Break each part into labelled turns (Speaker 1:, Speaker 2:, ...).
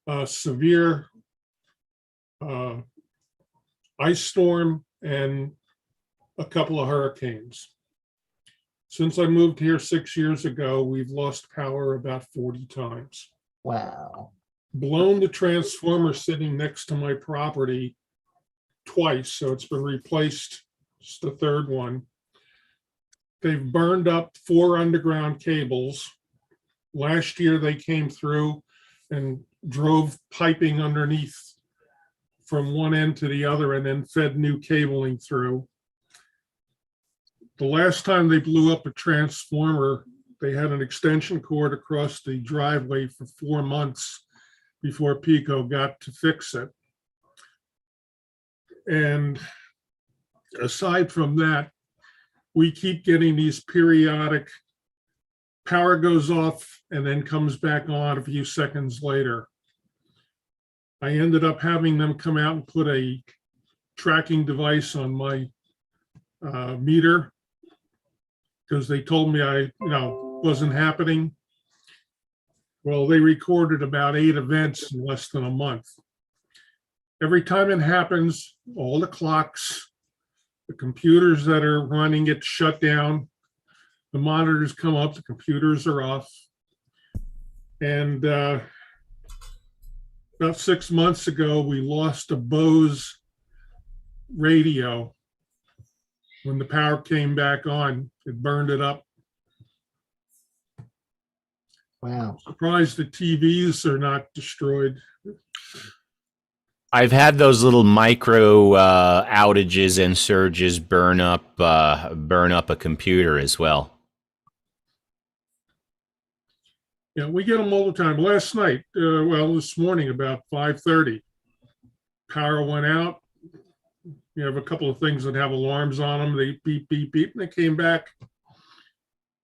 Speaker 1: a severe ice storm and a couple of hurricanes. Since I moved here 6 years ago, we've lost power about 40 times.
Speaker 2: Wow.
Speaker 1: Blown the transformer sitting next to my property twice, so it's been replaced. It's the third one. They've burned up 4 underground cables. Last year, they came through and drove piping underneath from one end to the other and then fed new cabling through. The last time they blew up a transformer, they had an extension cord across the driveway for 4 months before Pico got to fix it. And aside from that, we keep getting these periodic power goes off and then comes back on a few seconds later. I ended up having them come out and put a tracking device on my meter because they told me I wasn't happening. Well, they recorded about 8 events in less than a month. Every time it happens, all the clocks, the computers that are running it shut down, the monitors come up, the computers are off. And about 6 months ago, we lost a Bose radio. When the power came back on, it burned it up.
Speaker 2: Wow.
Speaker 1: Surprised the TVs are not destroyed.
Speaker 3: I've had those little micro outages and surges burn up a computer as well.
Speaker 1: Yeah, we get them all the time. Last night, this morning about 5:30, power went out. You have a couple of things that have alarms on them. They beep, beep, beep, and they came back.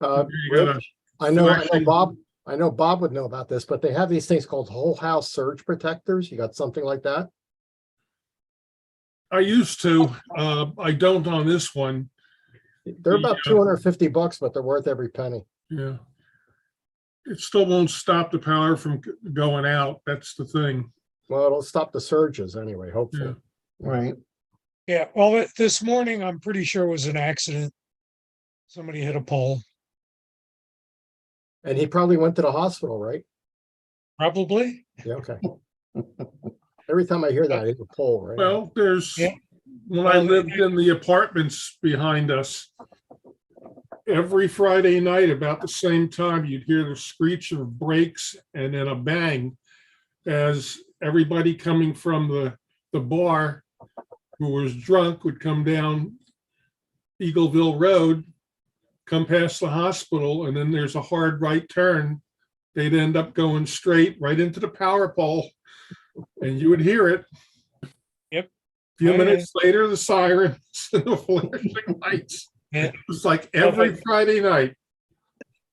Speaker 4: Rich, I know Bob would know about this, but they have these things called whole house surge protectors. You got something like that?
Speaker 1: I used to. I don't on this one.
Speaker 4: They're about $250, but they're worth every penny.
Speaker 1: Yeah. It still won't stop the power from going out. That's the thing.
Speaker 4: Well, it'll stop the surges anyway, hopefully.
Speaker 1: Yeah.
Speaker 2: Right.
Speaker 5: Yeah, well, this morning, I'm pretty sure it was an accident. Somebody hit a pole.
Speaker 4: And he probably went to the hospital, right?
Speaker 5: Probably.
Speaker 4: Yeah, okay. Every time I hear that, it's a pole, right?
Speaker 1: Well,
Speaker 5: Yeah.
Speaker 1: When I lived in the apartments behind us, every Friday night about the same time, you'd hear the screech of brakes and then a bang as everybody coming from the bar who was drunk would come down Eagleville Road, come past the hospital, and then there's a hard right turn. They'd end up going straight right into the power pole, and you would hear it.
Speaker 5: Yep.
Speaker 1: A few
Speaker 5: Oh,
Speaker 1: minutes later, the sirens and the flashing lights.
Speaker 5: Yeah.
Speaker 1: It was like every Friday night.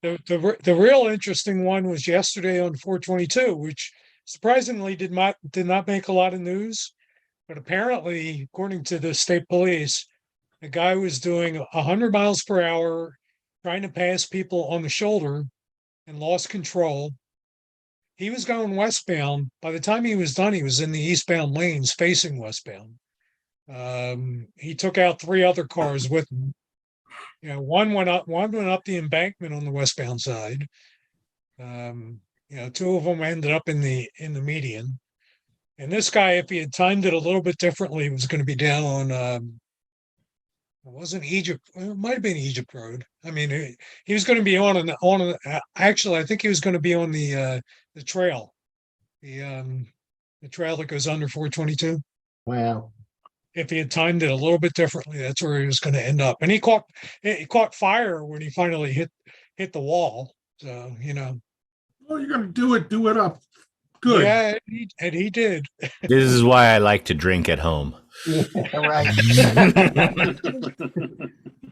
Speaker 5: The real interesting one was yesterday on 422, which surprisingly did not make a lot of news. But apparently, according to the state police, the guy was doing 100 miles per hour, trying to pass people on the shoulder and lost control. He was going westbound. By the time he was done, he was in the eastbound lanes facing westbound. He took out 3 other cars with him. One went up the embankment on the westbound side. 2 of them ended up in the median. And this guy, if he had timed it a little bit differently, was going to be down on, it wasn't Egypt. It might have been Egypt Road. I mean, he was going to be actually, I think he was going to be on the trail, the trail that goes under 422.
Speaker 2: Wow.
Speaker 5: If he had timed it a little bit differently, that's where he was going to end up. And he caught fire when he finally hit the wall. So,
Speaker 1: Well, you're going to do it up. Good.
Speaker 5: Yeah, and he did.
Speaker 3: This is why I like to drink at home.
Speaker 2: Right.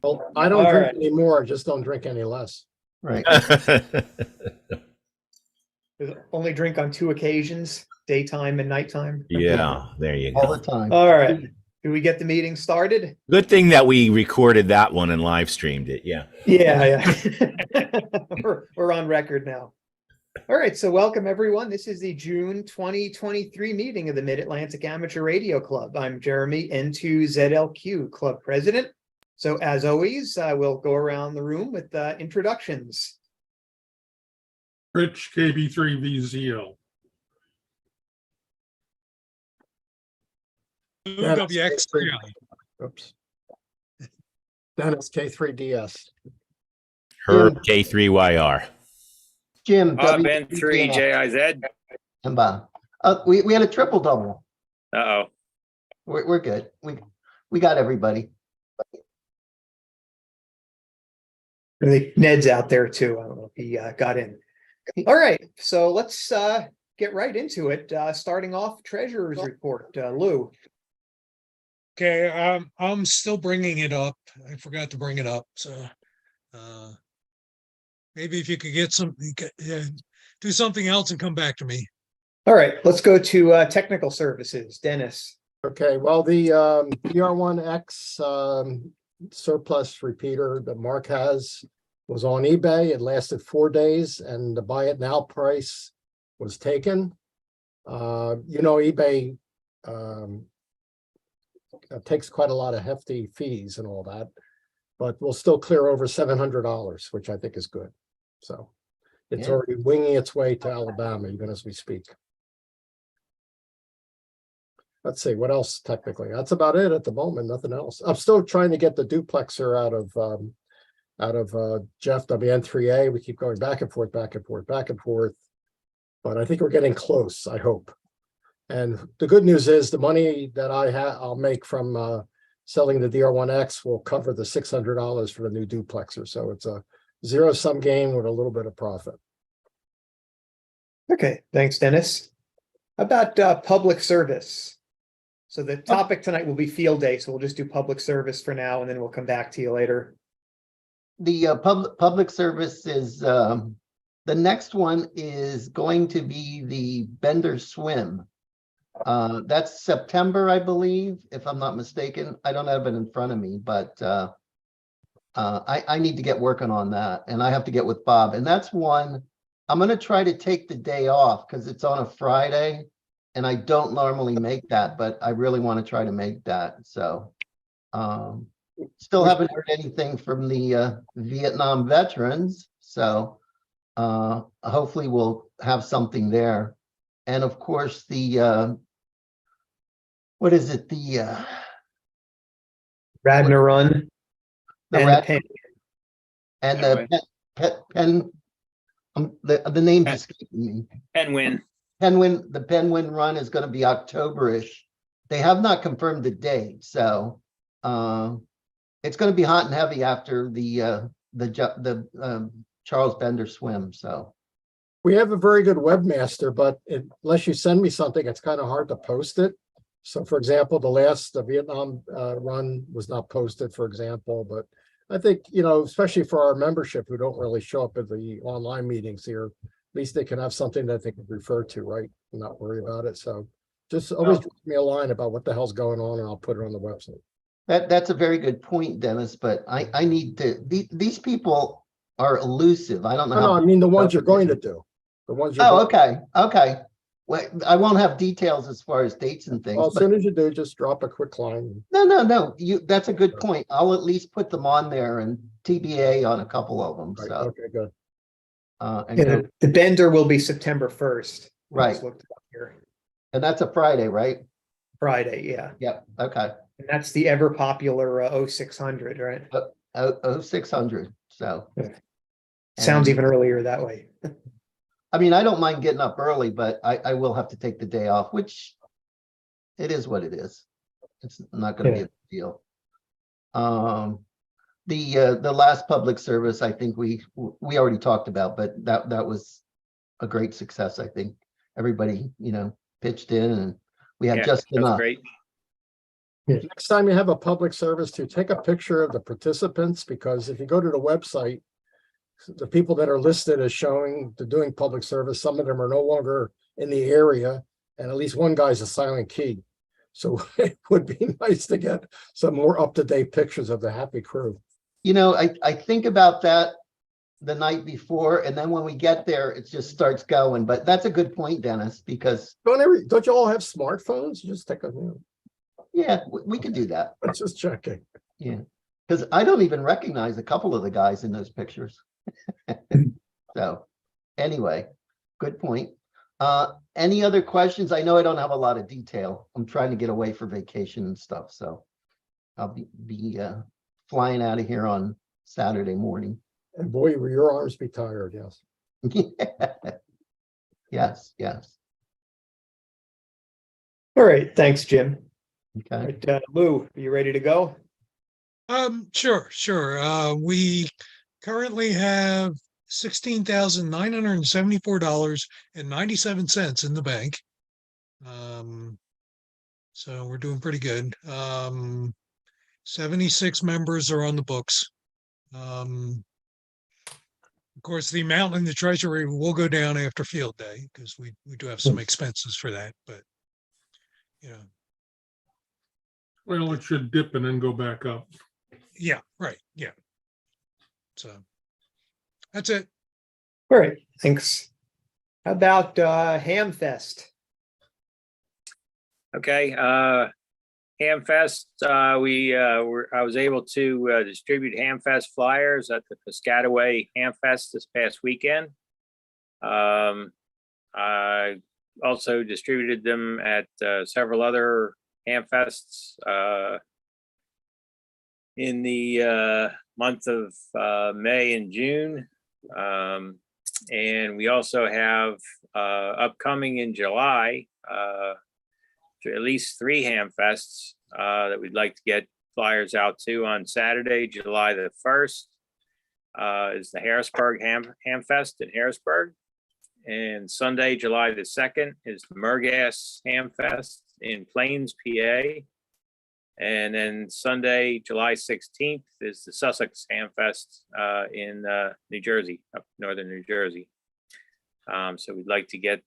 Speaker 4: Well, I don't drink anymore. I just don't drink any less.
Speaker 2: Right.
Speaker 6: Only drink on 2 occasions, daytime and nighttime.
Speaker 3: Yeah, there you
Speaker 2: All
Speaker 3: go.
Speaker 2: the time.
Speaker 6: All right. Do we get the meeting started?
Speaker 3: Good thing that we recorded that one and live streamed it. Yeah.
Speaker 6: Yeah. We're on record now. All right, so welcome everyone. This is the June 2023 meeting of the Mid-Atlantic Amateur Radio Club. I'm Jeremy, N2ZLQ Club President. So as always, we'll go around the room with introductions.
Speaker 1: Rich, KB3VZL.
Speaker 4: Dennis,
Speaker 5: WX.
Speaker 4: K3 Oops. Dennis, K3DS.
Speaker 3: Herb K3YR.
Speaker 2: Jim.
Speaker 7: Bob
Speaker 2: W3
Speaker 7: N3JIZ.
Speaker 2: And Bob. We had a triple double.
Speaker 7: Uh-oh.
Speaker 2: We're good. We got everybody.
Speaker 6: I think Ned's out there too. I don't know if he got in. All right, so let's get right into it. Starting off, treasurer's report. Lou.
Speaker 5: Okay, I'm still bringing it up. I forgot to bring it up, so maybe if you could get some, do something else and come back to me.
Speaker 6: All right, let's go to technical services. Dennis.
Speaker 4: Okay, well, the DR1X surplus repeater that Mark has was on eBay. It lasted 4 days and the buy it now price was taken. eBay takes quite a lot of hefty fees and all that, but we'll still clear over $700, which I think is good. So it's
Speaker 2: Yeah.
Speaker 4: already winging its way to Alabama, even as we speak. Let's see, what else technically? That's about it at the moment, nothing else. I'm still trying to get the duplexer out of Jeff WN3A. We keep going back and forth, back and forth, back and forth. But I think we're getting close, I hope. And the good news is the money that I'll make from selling the DR1X will cover the $600 for the new duplexer. So it's a zero-sum game with a little bit of profit.
Speaker 6: Okay, thanks, Dennis. How about public service? So the topic tonight will be field day, so we'll just do public service for now, and then we'll come back to you later.
Speaker 2: The public service is the next one is going to be the Bender Swim. That's September, I believe, if I'm not mistaken. I don't have it in front of me, but I need to get working on that, and I have to get with Bob. And that's one I'm going to try to take the day off because it's on a Friday, and I don't normally make that, but I really want to try to make that. So still haven't heard anything from the Vietnam veterans, so hopefully we'll have something there. And of course, the what is it? The
Speaker 6: Radnor Run.
Speaker 2: the
Speaker 6: And
Speaker 2: rat
Speaker 6: the pen.
Speaker 2: and the pen. The name's
Speaker 7: Pen-
Speaker 2: escaping me.
Speaker 7: Penguin.
Speaker 2: The Penguin Run is going to be October-ish. They have not confirmed the date, so it's going to be hot and heavy after the Charles Bender Swim. So
Speaker 4: We have a very good webmaster, but unless you send me something, it's kind of hard to post it. So for example, the Vietnam run was not posted, for example, but I think, especially for our membership who don't really show up at the online meetings here, at least they can have something that they can refer to, right? And not worry about it. So just always drop me a line about what the hell's going on and I'll put it on the website.
Speaker 2: that's a very good point, Dennis. But I need to. These people are elusive. I don't know
Speaker 4: No,
Speaker 2: how.
Speaker 4: I mean the ones you're going to do. The ones you're.
Speaker 2: Oh, okay. Well, I won't have details as far as dates and things.
Speaker 4: Well, as
Speaker 2: but
Speaker 4: soon as you do, just drop a quick line.
Speaker 2: no. That's a good point. I'll at least put them on there and TBA on a couple of them.
Speaker 4: Right,
Speaker 2: So
Speaker 4: okay, good.
Speaker 2: and
Speaker 6: Yeah,
Speaker 2: go-
Speaker 6: the Bender will be September 1st. I
Speaker 2: Right.
Speaker 6: just looked it up here.
Speaker 2: and that's a Friday, right?
Speaker 6: Friday, yeah.
Speaker 2: Yep. Okay.
Speaker 6: And that's the ever popular 0600, right?
Speaker 2: 0600. So
Speaker 6: Sounds
Speaker 2: And-
Speaker 6: even earlier that way.
Speaker 2: I mean, I don't mind getting up early, but I will have to take the day off, which it is what it is. It's not going to be a big deal. The last public service, I think we already talked about, but that was a great success. I think everybody, pitched in, and we had
Speaker 7: Yeah,
Speaker 2: just
Speaker 7: that's
Speaker 2: enough.
Speaker 7: great.
Speaker 4: Next time you have a public service, to take a picture of the participants, because if you go to the website, the people that are listed as doing public service, some of them are no longer in the area, and at least one guy's a silent key. So it would be nice to get some more up-to-date pictures of the happy crew.
Speaker 2: I think about that the night before, and then when we get there, it just starts going. But that's a good point, Dennis, because
Speaker 4: Don't you all have smartphones? You just take a,
Speaker 2: yeah, we could do that.
Speaker 4: I'm just checking.
Speaker 2: Yeah, because I don't even recognize a couple of the guys in those pictures. So anyway, good point. Any other questions? I know I don't have a lot of detail. I'm trying to get away for vacation and stuff, so I'll be flying out of here on Saturday morning.
Speaker 4: And boy, will your arms be tired, yes.
Speaker 2: Yes, yes.
Speaker 6: All right, thanks, Jim. All
Speaker 2: Okay.
Speaker 6: right, Lou, are you ready to go?
Speaker 5: Sure. We currently have $16,974.97 in the bank. So we're doing pretty good. 76 members are on the books. Of course, the amount in the treasury will go down after field day because we do have some expenses for that, but you know,
Speaker 1: Well, it should dip and then go back up.
Speaker 5: yeah, right. Yeah. So that's it.
Speaker 6: All right, thanks. How about Hamfest?
Speaker 7: Okay, Hamfest, I was able to distribute Hamfest flyers at the Piscataway Hamfest this past weekend. I also distributed them at several other Hamfests in the month of May and June. And we also have upcoming in July, at least 3 Hamfests that we'd like to get flyers out to. On Saturday, July the 1st, is the Harrisburg Hamfest in Harrisburg. And Sunday, July the 2nd is the Mergas Hamfest in Plains, PA. And then Sunday, July 16th is the Sussex Hamfest in New Jersey, up northern New Jersey. So we'd like to get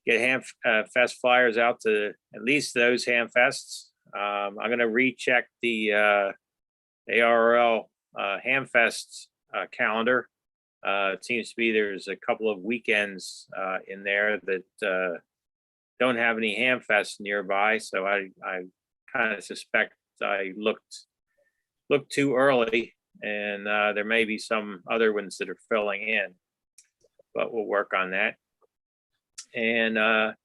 Speaker 7: Hamfest flyers out to at least those Hamfests. I'm going to recheck the ARL Hamfest calendar. It seems to be there's a couple of weekends in there that don't have any Hamfests nearby. So I kind of suspect I looked too early, and there may be some other ones that are filling in, but we'll work on that. And I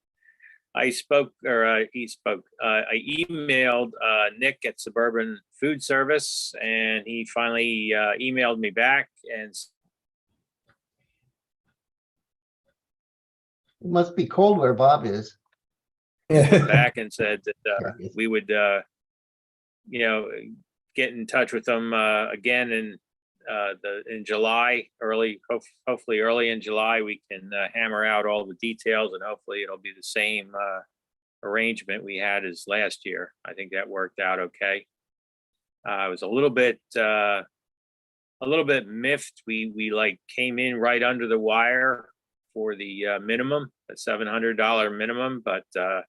Speaker 7: emailed Nick at Suburban Food Service, and he finally emailed me back and
Speaker 2: It must be cold where Bob is.
Speaker 7: back and said that we would, get in touch with them again in July, hopefully early in July. We can hammer out all the details, and hopefully it'll be the same arrangement we had as last year. I think that worked out okay. I was a little bit miffed. We like came in right under the wire for the minimum, the $700 minimum, but I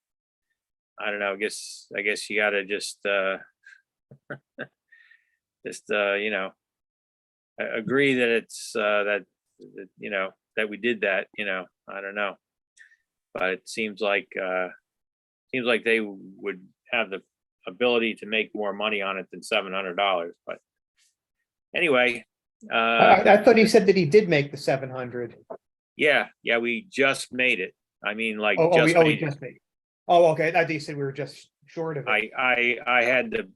Speaker 7: don't know. I guess you got to just agree that it's that we did that. I don't know, but it seems like they would have the ability to make more money on it than $700. But anyway,
Speaker 6: I thought he said that he did make the 700.
Speaker 7: yeah, we just made it. I mean, like
Speaker 6: We
Speaker 7: made it.
Speaker 6: just made it. Oh, okay. I thought you said we were just short of it.
Speaker 7: I had to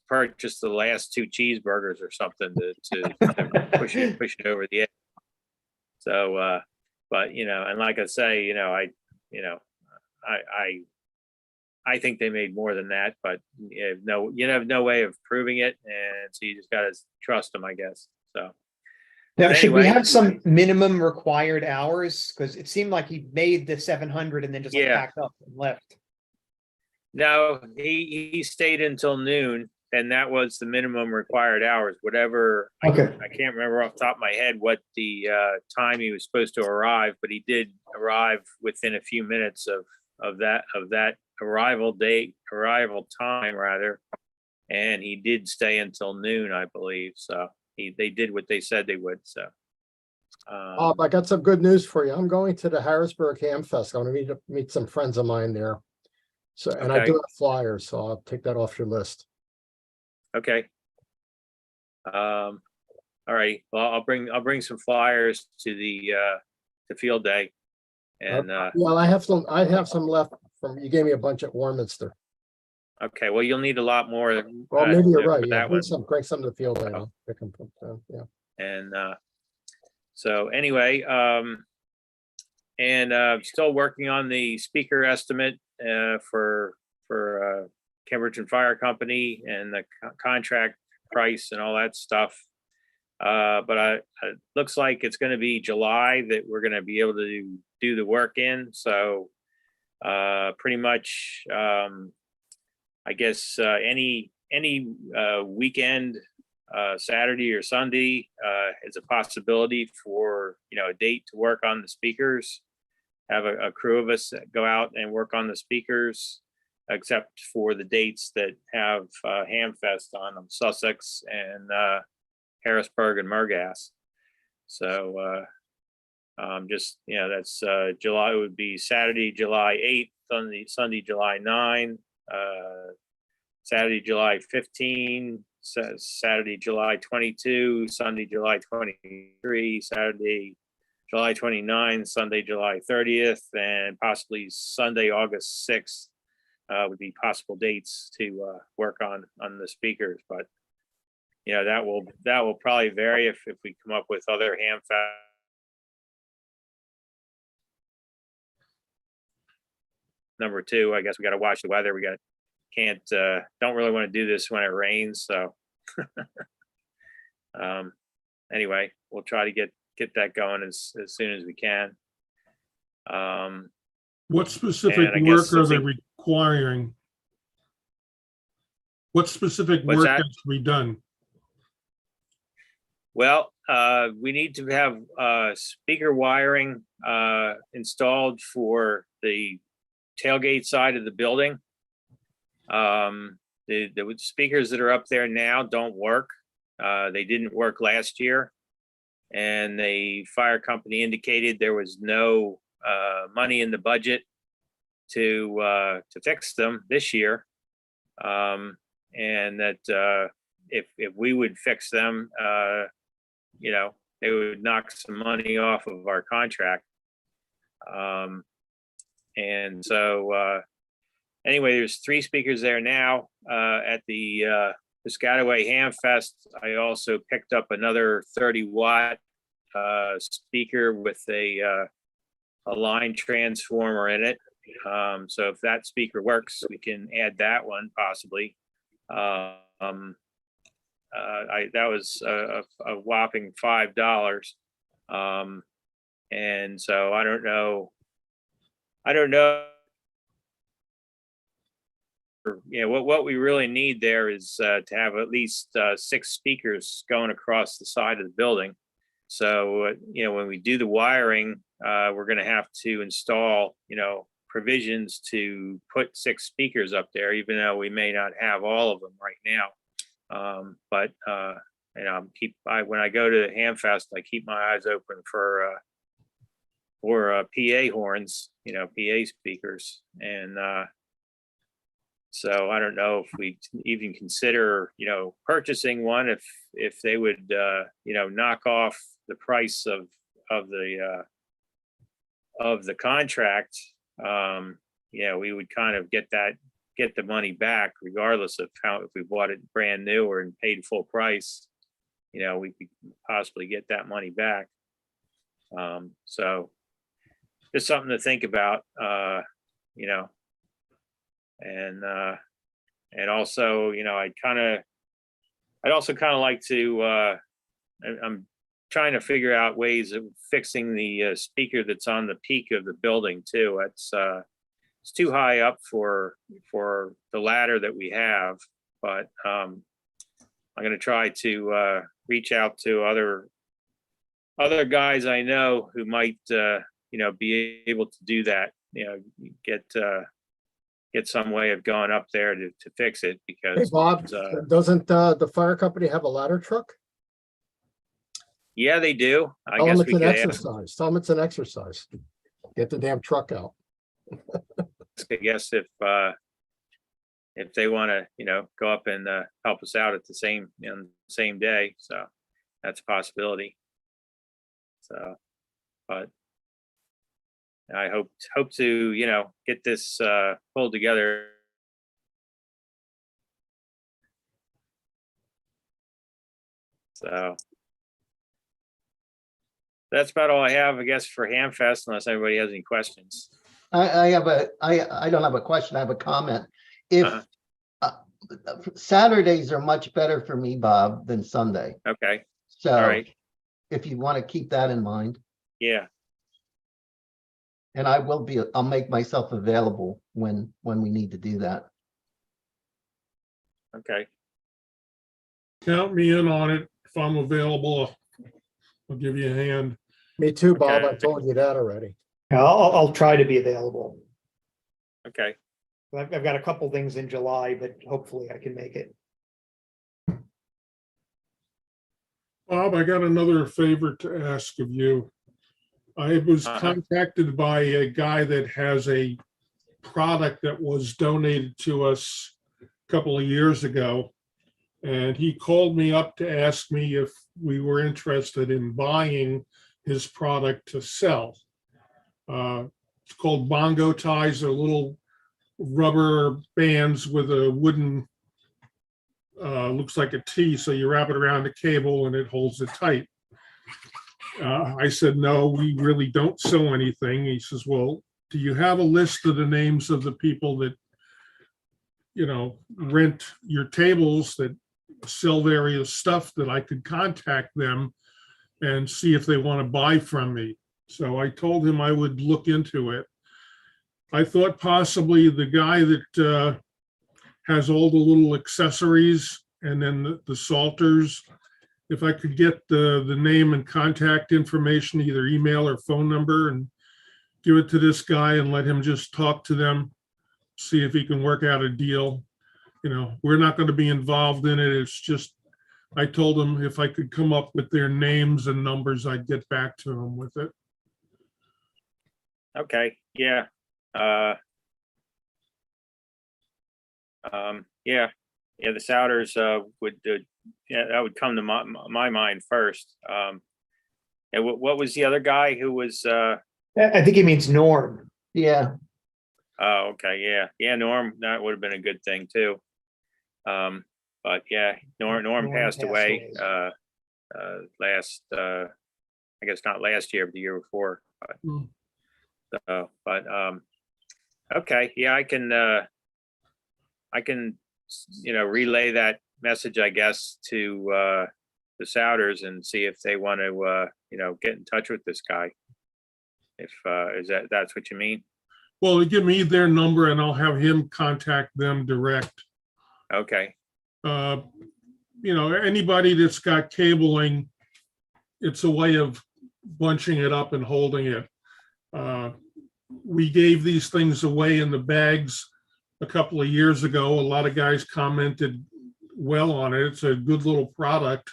Speaker 7: purchase the last 2 cheeseburgers or something to push it over the edge. So, but and like I say, I think they made more than that, but you have no way of proving it, and so you just got to trust them, I guess. So.
Speaker 6: Now, should we
Speaker 7: Anyway.
Speaker 6: have some minimum required hours? Because it seemed like he made the 700 and then just packed up and left.
Speaker 7: No, he stayed until noon, and that was the minimum required hours. Whatever.
Speaker 6: Okay.
Speaker 7: I can't remember off the top of my head what the time he was supposed to arrive, but he did arrive within a few minutes of that arrival time rather, and he did stay until noon, I believe. So they did what they said they would, so.
Speaker 4: I got some good news for you. I'm going to the Harrisburg Ham Fest. I'm gonna meet some friends of mine there. So, and I
Speaker 7: Okay.
Speaker 4: do have flyers, so I'll take that off your list.
Speaker 7: Okay. All right, well, I'll bring some flyers to the field day. And,
Speaker 4: Yeah, I have some left from, you gave me a bunch at Warminster.
Speaker 7: okay, well, you'll need a lot more.
Speaker 4: Well, maybe you're
Speaker 7: for
Speaker 4: right. Yeah,
Speaker 7: that one.
Speaker 4: bring some to the field day. I'll pick 'em up, yeah.
Speaker 7: And so anyway, still working on the speaker estimate for Cambridge Fire Company and the contract price and all that stuff. But it looks like it's going to be July that we're going to be able to do the work in. So pretty much, I guess any weekend, Saturday or Sunday is a possibility for, a date to work on the speakers. Have a crew of us go out and work on the speakers, except for the dates that have Hamfest on them, Sussex and Harrisburg and Mergas. So just, that's July, it would be Saturday, July 8th, Sunday, July 9, Saturday, July 15, Saturday, July 22, Sunday, July 23, Saturday, July 29, Sunday, July 30th, and possibly Sunday, August 6th would be possible dates to work on the speakers. But that will probably vary if we come up with other Hamfest. Number two, I guess we got to watch the weather. Don't really want to do this when it rains. So anyway, we'll try to get that going as soon as we can.
Speaker 1: What specific
Speaker 7: And I guess
Speaker 1: work are they
Speaker 7: something-
Speaker 1: requiring? What specific
Speaker 7: What's
Speaker 1: work
Speaker 7: that?
Speaker 1: has to be done?
Speaker 7: Well, we need to have speaker wiring installed for the tailgate side of the building. The speakers that are up there now don't work. They didn't work last year, and the fire company indicated there was no money in the budget to fix them this year, and that if we would fix them, they would knock some money off of our contract. And so anyway, there's 3 speakers there now at the Piscataway Hamfest. I also picked up another 30-watt speaker with a line transformer in it. So if that speaker works, we can add that one possibly. That was a whopping $5. And so I don't know. What we really need there is to have at least 6 speakers going across the side of the building. So, when we do the wiring, we're going to have to install, provisions to put 6 speakers up there, even though we may not have all of them right now. But when I go to Hamfest, I keep my eyes open for PA horns, PA speakers. And so I don't know if we even consider, purchasing one if they would, knock off the price of the contract. We would kind of get the money back regardless of if we bought it brand new or paid full price. We could possibly get that money back. So just something to think about, and also, I'd also kind of like to, I'm trying to figure out ways of fixing the speaker that's on the peak of the building too. It's too high up for the ladder that we have, but I'm going to try to reach out to other guys I know who might be able to do that. Get some way of going up there to fix it, because
Speaker 4: Hey, Bob, doesn't the fire company have a ladder truck?
Speaker 7: Yeah, they do. I
Speaker 4: Tell them
Speaker 7: guess
Speaker 4: it's
Speaker 7: we
Speaker 4: an
Speaker 7: could ask,
Speaker 4: exercise. Tell them it's an exercise. Get the damn truck out.
Speaker 7: I guess if they want to, go up and help us out at the same day. So that's a possibility. So, but I hope to, get this pulled together. So that's about all I have, I guess, for Hamfest, unless anybody has any questions.
Speaker 2: I don't have a question, I have a comment. If
Speaker 7: Uh-huh.
Speaker 2: Saturdays are much better for me, Bob, than Sunday.
Speaker 7: Okay,
Speaker 2: So
Speaker 7: all right,
Speaker 2: if you want to keep that in mind,
Speaker 7: yeah,
Speaker 2: and I'll make myself available when we need to do that.
Speaker 7: okay,
Speaker 1: Count me in on it. If I'm available, I'll give you a hand.
Speaker 4: Me too, Bob.
Speaker 7: Okay.
Speaker 4: I told you that already.
Speaker 6: Yeah, I'll try to be available.
Speaker 7: okay.
Speaker 6: I've got a couple things in July, but hopefully I can make it.
Speaker 1: Bob, I got another favor to ask of you. I was
Speaker 7: Uh-huh.
Speaker 1: contacted by a guy that has a product that was donated to us a couple of years ago. And he called me up to ask me if we were interested in buying his product to sell. It's called bongo ties. They're little rubber bands with a wooden, looks like a T, so you wrap it around the cable and it holds it tight. I said, no, we really don't sell anything. He says, well, do you have a list of the names of the people that, rent your tables, that sell various stuff, that I could contact them and see if they want to buy from me? So I told him I would look into it. I thought possibly the guy that has all the little accessories and then the salters, if I could get the name and contact information, either email or phone number, and give it to this guy and let him just talk to them, see if he can work out a deal. We're not going to be involved in it. It's just, I told him if I could come up with their names and numbers, I'd get back to him with it.
Speaker 7: Okay, yeah. Yeah, the Souders would, that would come to my mind first. And what was the other guy who was,
Speaker 6: I think he means Norm.
Speaker 2: Yeah,
Speaker 7: oh, okay, yeah, Norm, that would have been a good thing too. But yeah, Norm passed away, last, I guess not last year, but the year before. Okay, yeah, I can relay that message, I guess, to the Souders and see if they want to get in touch with this guy. If that's what you mean?
Speaker 1: Well, give me their number and I'll have him contact them direct.
Speaker 7: Okay,
Speaker 1: Anybody that's got cabling, it's a way of bunching it up and holding it. We gave these things away in the bags a couple of years ago. A lot of guys commented well on it. It's a good little product.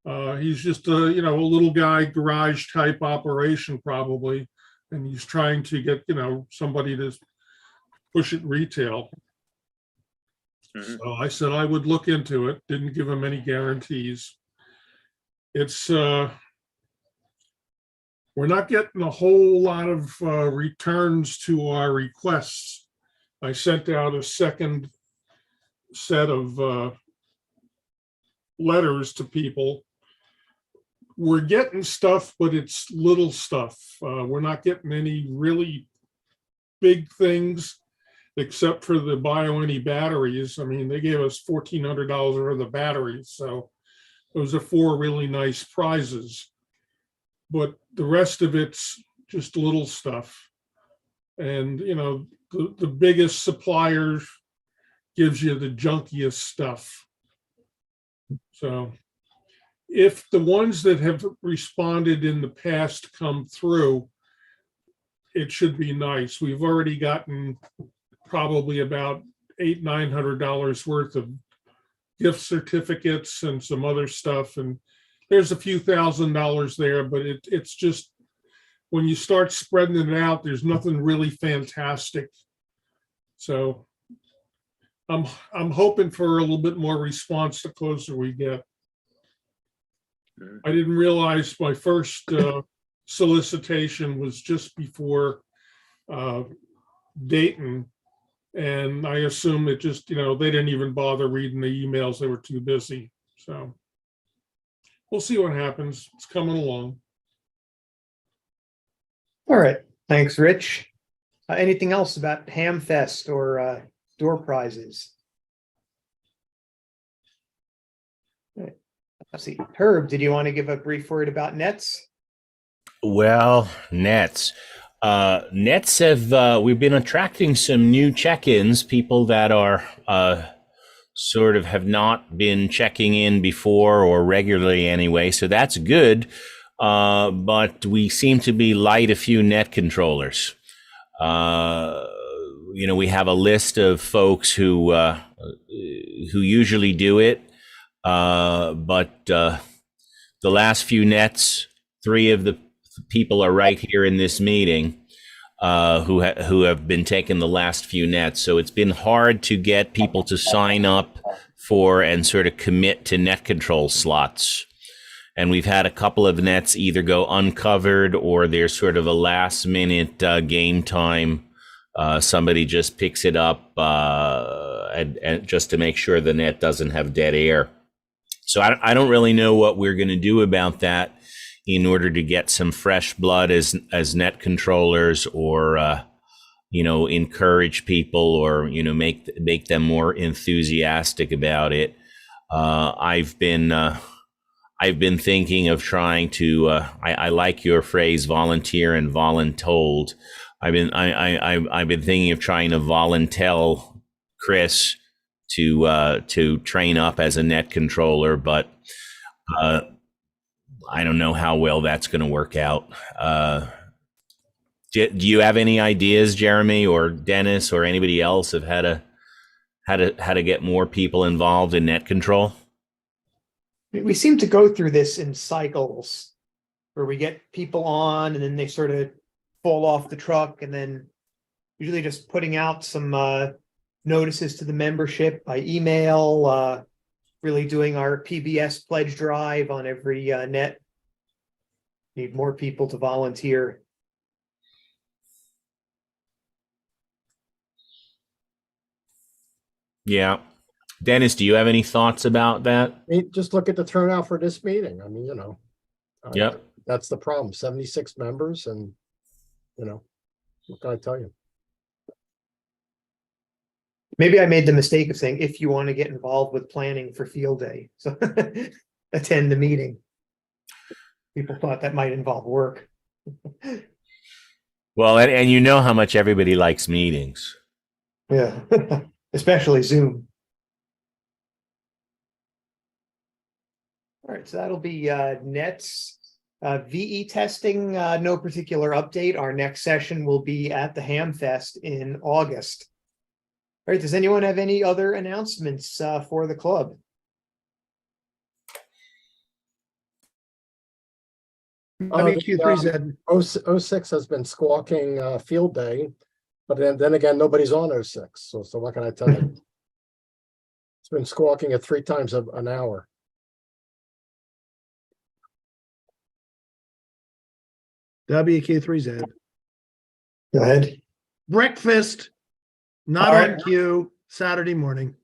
Speaker 1: He's just a little guy, garage type operation probably, and he's trying to get somebody to push it retail.
Speaker 7: Mhm.
Speaker 1: So I said I would look into it. Didn't give him any guarantees. It's we're not getting a whole lot of returns to our requests. I sent out a second set of letters to people. We're getting stuff, but it's little stuff. We're not getting any really big things, except for the BioAny batteries. I mean, they gave us $1,400 worth of batteries, so those are 4 really nice prizes. But the rest of it's just little stuff. And, the biggest supplier gives you the junkiest stuff. So if the ones that have responded in the past come through, it should be nice. We've already gotten probably about $800-900 worth of gift certificates and some other stuff. And there's a few $1,000s there, but it's just, when you start spreading it out, there's nothing really fantastic. So I'm hoping for a little bit more response the closer we get. I didn't realize my first solicitation was just before Dayton. And I assume it just, they didn't even bother reading the emails. They were too busy. So we'll see what happens. It's coming along.
Speaker 6: All right, thanks, Rich. Anything else about Hamfest or door prizes? Right. Let's see, Herb, did you want to give a brief word about nets?
Speaker 3: Well, nets. Nets have, we've been attracting some new check-ins, people that are sort of have not been checking in before or regularly anyway, so that's good. But we seem to be light a few net controllers. We have a list of folks who usually do it, but the last few nets, 3 of the people are right here in this meeting who have been taking the last few nets. So it's been hard to get people to sign up for and sort of commit to net control slots. And we've had a couple of nets either go uncovered or there's sort of a last minute game time. Somebody just picks it up and just to make sure the net doesn't have dead air. So I don't really know what we're going to do about that in order to get some fresh blood as net controllers, or encourage people, or make them more enthusiastic about it. I've been thinking of trying to. I like your phrase, volunteer and voluntold. I've been thinking of trying to voluntel Chris to train up as a net controller, but I don't know how well that's going to work out. Do you have any ideas, Jeremy or Dennis or anybody else, of how to get more people involved in net control?
Speaker 6: We seem to go through this in cycles where we get people on and then they sort of fall off the truck, and then usually just putting out some notices to the membership by email, really doing our PBS pledge drive on every net. Need more people to volunteer.
Speaker 3: Yeah. Dennis, do you have any thoughts about that?
Speaker 4: Just look at the turnout for this meeting. I mean,
Speaker 3: Yep.
Speaker 4: That's the problem. 76 members, and what can I tell you?
Speaker 6: Maybe I made the mistake of saying, if you want to get involved with planning for field day, so attend the meeting. People thought that might involve work.
Speaker 3: Well, and you know how much everybody likes meetings.
Speaker 6: Yeah, especially Zoom. All right, so that'll be nets. VE testing, no particular update. Our next session will be at the Hamfest in August. All right, does anyone have any other announcements for the club?
Speaker 4: WQ3Z 06 has been squawking field day, but then again, nobody's on 06. So what can I tell you? It's been squawking at 3 times an hour.
Speaker 8: WQ3Z.
Speaker 6: Go ahead.
Speaker 8: Breakfast, not
Speaker 6: All
Speaker 8: on
Speaker 6: right.
Speaker 8: cue, Saturday morning.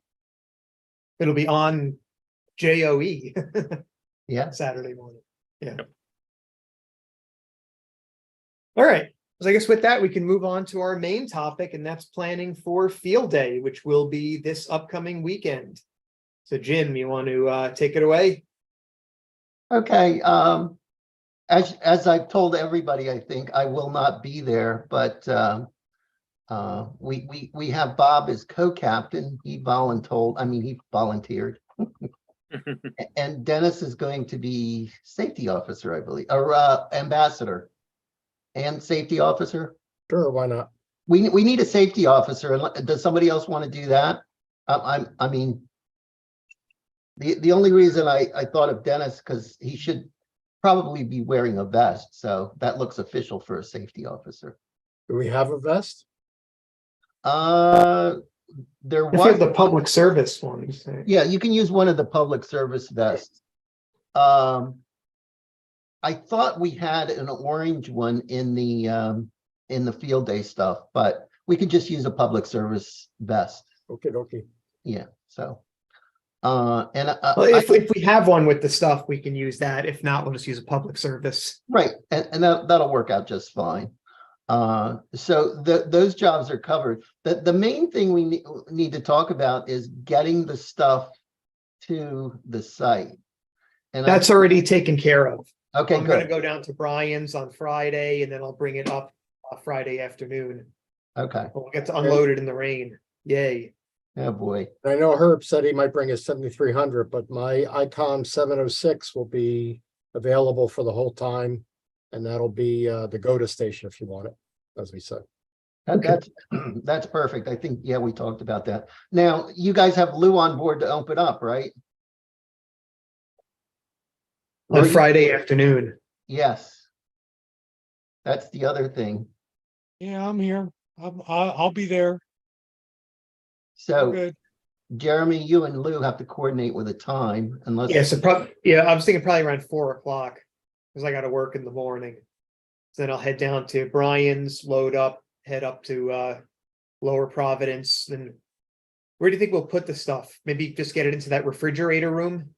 Speaker 6: It'll be on JOE
Speaker 2: Yeah.
Speaker 6: Saturday morning. Yeah. All right. So I guess with that, we can move on to our main topic, and that's planning for field day, which will be this upcoming weekend. So Jim, you want to take it away?
Speaker 2: Okay. As I've told everybody, I think I will not be there, but we have Bob as co-captain. He volunteered. And Dennis is going to be safety officer, I believe, or ambassador and safety officer.
Speaker 4: Sure, why not?
Speaker 2: We need a safety officer. Does somebody else want to do that? The only reason I thought of Dennis, because he should probably be wearing a vest, so that looks official for a safety officer.
Speaker 4: Do we have a vest?
Speaker 2: There
Speaker 6: If you have
Speaker 2: was,
Speaker 6: the public service one, you say.
Speaker 2: yeah, you can use one of the public service vests. I thought we had an orange one in the field day stuff, but we could just use a public service vest.
Speaker 4: Okay, okay.
Speaker 2: Yeah, so.
Speaker 6: Well, if we have one with the stuff, we can use that. If not, we'll just use a public service.
Speaker 2: Right, and that'll work out just fine. So those jobs are covered. The main thing we need to talk about is getting the stuff to the site. And
Speaker 6: That's already taken care of.
Speaker 2: okay,
Speaker 6: I'm gonna
Speaker 2: good.
Speaker 6: go down to Brian's on Friday and then I'll bring it up Friday afternoon.
Speaker 2: Okay,
Speaker 6: We'll get to unload it in the rain. Yay.
Speaker 2: oh boy.
Speaker 4: I know Herb said he might bring his 7300, but my Icon 706 will be available for the whole time. And that'll be the go-to station if you want it, as we said.
Speaker 2: That's perfect. I think, yeah, we talked about that. Now, you guys have Lou on board to open up, right?
Speaker 6: On Friday afternoon.
Speaker 2: Yes. That's the other thing.
Speaker 5: Yeah, I'm here. I'll be there. We're
Speaker 2: So
Speaker 5: good.
Speaker 2: Jeremy, you and Lou have to coordinate with a time unless.
Speaker 6: Yeah, so probably, yeah, I was thinking probably around 4 o'clock. Because I gotta work in the morning. So then I'll head down to Brian's, load up, head up to Lower Providence. Then where do you think we'll put the stuff? Maybe just get it into that refrigerator room?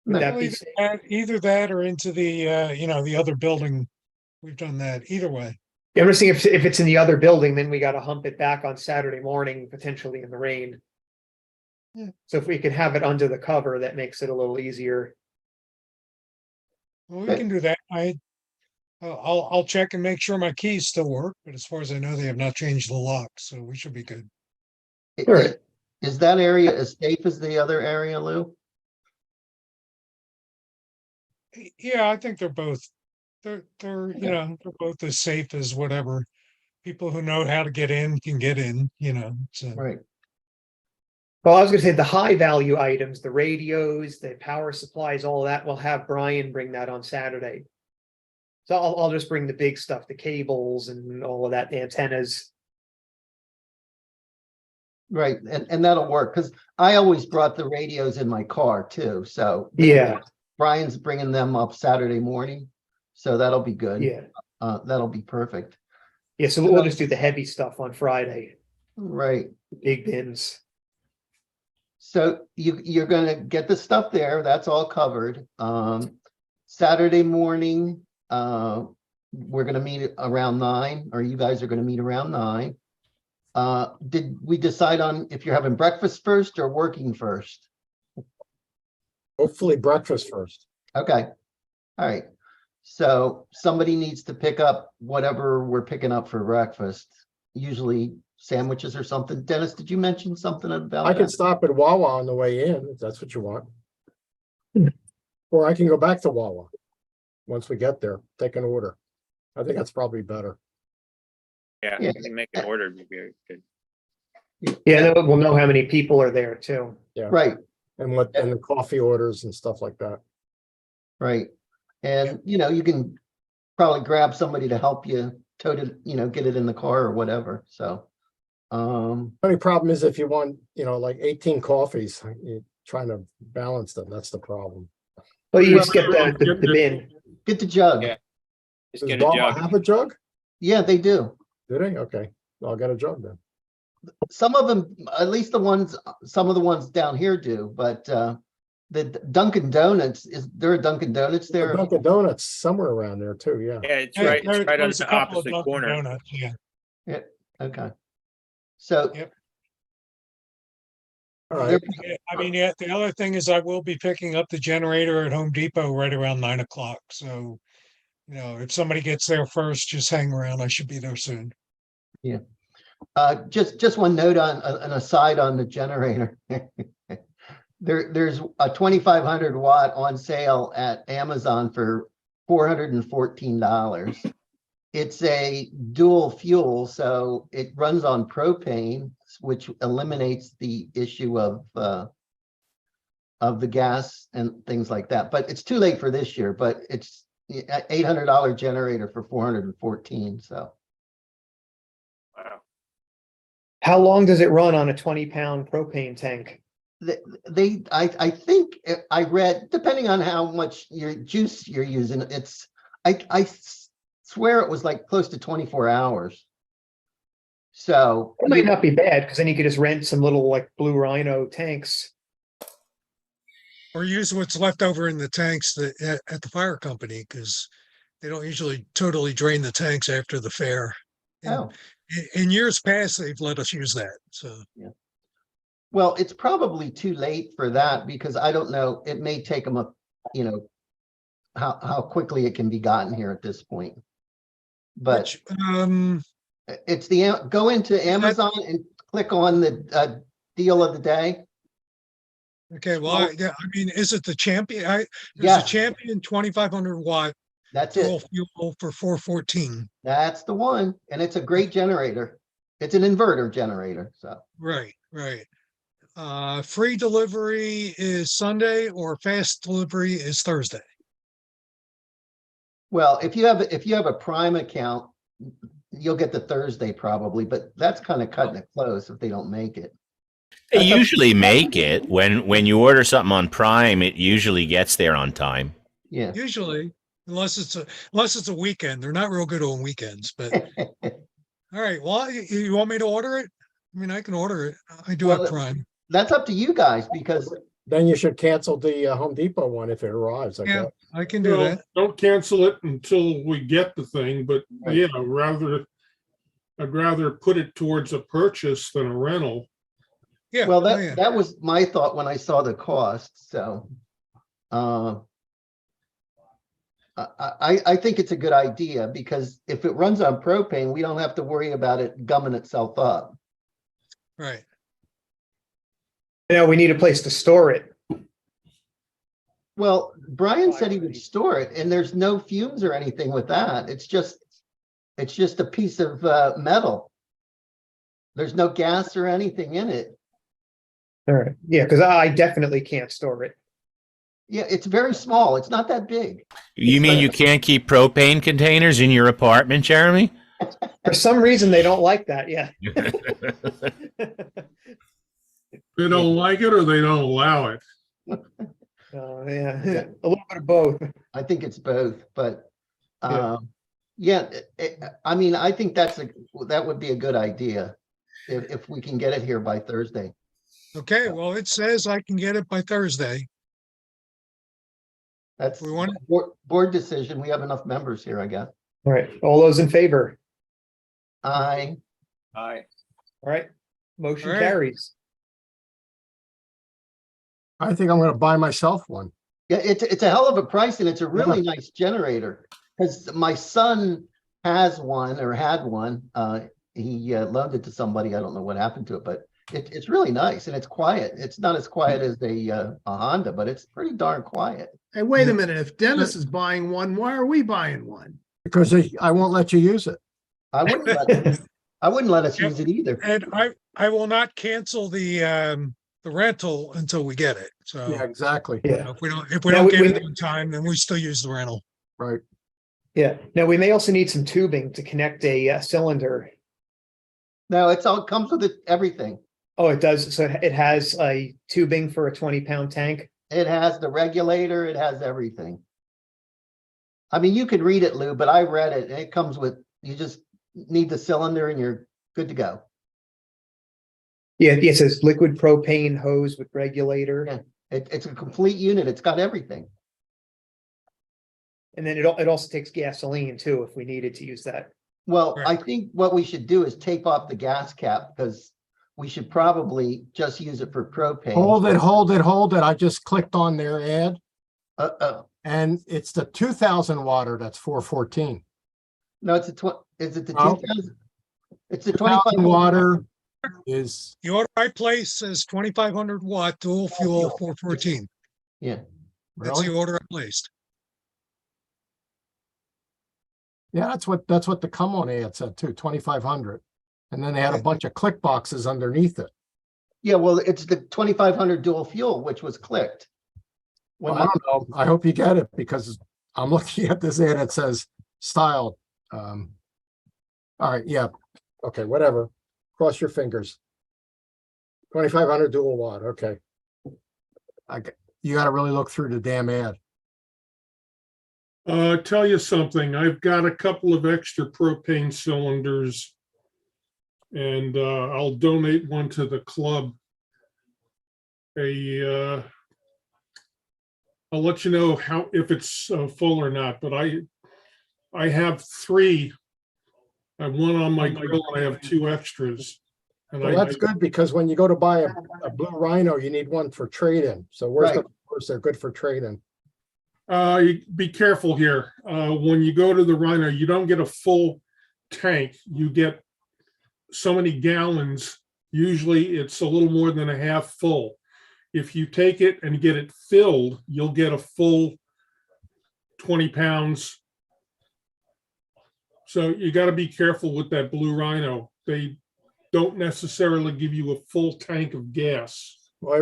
Speaker 6: Would
Speaker 2: No.
Speaker 6: that
Speaker 5: Well,
Speaker 6: be
Speaker 5: either that or into the the other building. We've done that either way.
Speaker 6: Yeah, I'm just saying if it's in the other building, then we gotta hump it back on Saturday morning, potentially in the rain.
Speaker 5: Yeah.
Speaker 6: So if we can have it under the cover, that makes it a little easier.
Speaker 5: Well, we can do that. I'll check and make sure my keys still work, but as far as I know, they have not changed the lock, so we should be good.
Speaker 6: All right.
Speaker 2: Is that area as safe as the other area, Lou?
Speaker 5: Yeah, I think they're both. They're they're both as safe as whatever. People who know how to get in can get in. So.
Speaker 2: Right.
Speaker 6: Well, I was gonna say the high value items, the radios, the power supplies, all of that, we'll have Brian bring that on Saturday. So I'll just bring the big stuff, the cables and all of that, the antennas.
Speaker 2: Right, and that'll work, because I always brought the radios in my car too, so.
Speaker 6: Yeah,
Speaker 2: Brian's bringing them up Saturday morning, so that'll be good.
Speaker 6: yeah.
Speaker 2: That'll be perfect.
Speaker 6: Yeah, so we'll just do the heavy stuff on Friday,
Speaker 2: Right,
Speaker 6: big bins.
Speaker 2: so you're gonna get the stuff there, that's all covered. Saturday morning, we're gonna meet around 9, or you guys are gonna meet around 9. Did we decide on if you're having breakfast first or working first?
Speaker 4: Hopefully breakfast first.
Speaker 2: Okay, all right. So somebody needs to pick up whatever we're picking up for breakfast, usually sandwiches or something. Dennis, did you mention something about
Speaker 4: I can
Speaker 2: that?
Speaker 4: stop at Wawa on the way in, if that's what you want. Or I can go back to Wawa. Once we get there, take an order. I think that's probably better.
Speaker 7: Yeah,
Speaker 2: Yeah.
Speaker 7: we can make an order. Maybe good.
Speaker 6: Yeah, then we'll know how many people are there too.
Speaker 2: Right,
Speaker 4: And the coffee orders and stuff like that.
Speaker 2: right. And, you can probably grab somebody to help you tote it, get it in the car or whatever, so.
Speaker 4: Only problem is if you want, like 18 coffees, you're trying to balance them. That's the problem.
Speaker 6: Well, you just get the bin.
Speaker 2: Get the jug.
Speaker 7: Yeah. Just
Speaker 4: Does
Speaker 7: get a
Speaker 4: Wawa
Speaker 7: jug.
Speaker 4: have a jug?
Speaker 2: Yeah, they do.
Speaker 4: Do they? Okay, I'll get a jug then.
Speaker 2: Some of them, at least some of the ones down here do, but the Dunkin' Donuts, is there a Dunkin' Donuts there?
Speaker 4: Dunkin' Donuts somewhere around there too, yeah.
Speaker 7: Yeah, it's
Speaker 5: Yeah,
Speaker 7: right. It's right on
Speaker 5: there's a
Speaker 7: the
Speaker 5: couple of
Speaker 7: opposite
Speaker 5: Dunkin'
Speaker 7: corner.
Speaker 5: Donuts, yeah.
Speaker 2: Okay. So.
Speaker 5: Yep.
Speaker 4: All right,
Speaker 5: Yeah, the other thing is I will be picking up the generator at Home Depot right around 9 o'clock. So, if somebody gets there first, just hang around. I should be there soon.
Speaker 2: Just one note on an aside on the generator. There's a 2,500 watt on sale at Amazon for $414. It's a dual fuel, so it runs on propane, which eliminates the issue of of the gas and things like that. But it's too late for this year, but it's $800 generator for 414, so.
Speaker 7: Wow.
Speaker 6: How long does it run on a 20-pound propane tank?
Speaker 2: I think I read, depending on how much your juice you're using, I swear it was like close to 24 hours. So
Speaker 6: It might not be bad, because then you could just rent some little like Blue Rhino tanks.
Speaker 5: Or use what's left over in the tanks at the fire company, because they don't usually totally drain the tanks after the fair.
Speaker 2: Oh.
Speaker 5: In years past, they've let us use that, so.
Speaker 2: Well, it's probably too late for that because I don't know, it may take them how quickly it can be gotten here at this point. But
Speaker 5: Which,
Speaker 2: it's go into Amazon and click on the deal of the day.
Speaker 5: okay, well, I mean, is it the champion? There's
Speaker 2: Yeah.
Speaker 5: a champion 2,500 watt
Speaker 2: That's
Speaker 5: dual
Speaker 2: it.
Speaker 5: fuel for 414.
Speaker 2: That's the one. And it's a great generator. It's an inverter generator, so.
Speaker 5: Right, right. Free delivery is Sunday or fast delivery is Thursday.
Speaker 2: Well, if you have a Prime account, you'll get the Thursday probably, but that's kind of cutting it close if they don't make it.
Speaker 3: They usually make it when you order something on Prime. It usually gets there on time.
Speaker 2: Yeah.
Speaker 5: Usually, unless it's a weekend. They're not real good on weekends, but all right. Well, you want me to order it? I mean, I can order it. I do
Speaker 2: Well,
Speaker 5: have Prime.
Speaker 2: That's up to you guys because
Speaker 4: Then you should cancel the Home Depot one if it arrives, I
Speaker 5: Yeah,
Speaker 4: guess.
Speaker 5: I can do that.
Speaker 1: Don't cancel it until we get the thing, but
Speaker 2: Right.
Speaker 1: yeah, I'd rather put it towards a purchase than a rental.
Speaker 5: Yeah.
Speaker 2: well,
Speaker 5: oh, yeah.
Speaker 2: that was my thought when I saw the cost, so. I think it's a good idea because if it runs on propane, we don't have to worry about it gumming itself up.
Speaker 5: Right.
Speaker 6: Now we need a place to store it.
Speaker 2: Well, Brian said he would store it and there's no fumes or anything with that. It's just a piece of metal. There's no gas or anything in it.
Speaker 6: All right. Yeah, because I definitely can't store it.
Speaker 2: Yeah, it's very small. It's not that big.
Speaker 3: You mean you can't keep propane containers in your apartment, Jeremy?
Speaker 6: For some reason, they don't like that. Yeah.
Speaker 1: They don't like it or they don't allow it.
Speaker 6: Yeah, a little bit of both.
Speaker 2: I think it's both, but
Speaker 6: Yeah.
Speaker 2: I mean, I think that would be a good idea if we can get it here by Thursday.
Speaker 5: Okay. Well, it says I can get it by Thursday.
Speaker 2: That's
Speaker 5: We want
Speaker 2: board decision. We have enough members here, I guess.
Speaker 6: All right. All those in favor?
Speaker 2: I
Speaker 7: Aye.
Speaker 6: All right. Motion
Speaker 5: All right.
Speaker 6: carries.
Speaker 4: I think I'm gonna buy myself one.
Speaker 2: Yeah, it's a hell of a price and it's a really nice generator. Because my son has one or had one. He loaned it to somebody. I don't know what happened to it, but it's really nice and it's quiet. It's not as quiet as a Honda, but it's pretty darn quiet.
Speaker 8: Hey, wait a minute. If Dennis is buying one, why are we buying one?
Speaker 4: Because I won't let you use it.
Speaker 2: I wouldn't let us use it either.
Speaker 5: And I will not cancel the rental until we get it. So
Speaker 4: Yeah, exactly.
Speaker 6: Yeah.
Speaker 5: if we don't
Speaker 6: Now,
Speaker 5: get
Speaker 6: we-
Speaker 5: it in time, then we still use the rental.
Speaker 4: Right.
Speaker 6: Yeah. Now we may also need some tubing to connect a cylinder.
Speaker 2: No, it comes with everything.
Speaker 6: Oh, it does. So it has a tubing for a 20-pound tank.
Speaker 2: It has the regulator, it has everything. I mean, you could read it, Lou, but I read it. It comes with, you just need the cylinder and you're good to go.
Speaker 6: Yeah, it says liquid propane hose with regulator.
Speaker 2: Yeah. It's a complete unit. It's got everything.
Speaker 6: And then it also takes gasoline too, if we needed to use that.
Speaker 2: Well,
Speaker 5: Right.
Speaker 2: I think what we should do is take off the gas cap because we should probably just use it for propane.
Speaker 4: Hold it. I just clicked on their ad
Speaker 2: And
Speaker 4: and it's the 2000 water that's 414.
Speaker 2: no, it's is it the
Speaker 4: No.
Speaker 2: 2000? It's the
Speaker 4: 2000
Speaker 2: 25
Speaker 4: water is,
Speaker 5: The order I placed says 2,500 watt dual fuel 414.
Speaker 2: Yeah.
Speaker 5: That's the
Speaker 4: really?
Speaker 5: order I placed.
Speaker 4: Yeah, that's what the come on ad said too, 2500. And then they had a bunch of click boxes underneath it.
Speaker 2: Yeah, well, it's the 2,500 dual fuel, which was clicked. When
Speaker 4: Well, I don't know. I hope you get it because I'm looking at this ad. It says style. All right. Yeah. Okay. Whatever. Cross your fingers. 2,500 dual watt. Okay. You got to really look through the damn ad.
Speaker 1: Tell you something, I've got a couple of extra propane cylinders and I'll donate one to the club. I'll let you know if it's full or not, but I have 3. I have one on my grill and I have 2 extras. And
Speaker 4: Well, that's good because when you go to buy a blue Rhino, you need one for trade-in. So where's
Speaker 2: Right.
Speaker 4: they're good for trade-in.
Speaker 1: Be careful here. When you go to the Rhino, you don't get a full tank. You get so many gallons. Usually it's a little more than a half full. If you take it and get it filled, you'll get a full 20 pounds. So you got to be careful with that blue Rhino. They don't necessarily give you a full tank of gas.
Speaker 4: Well,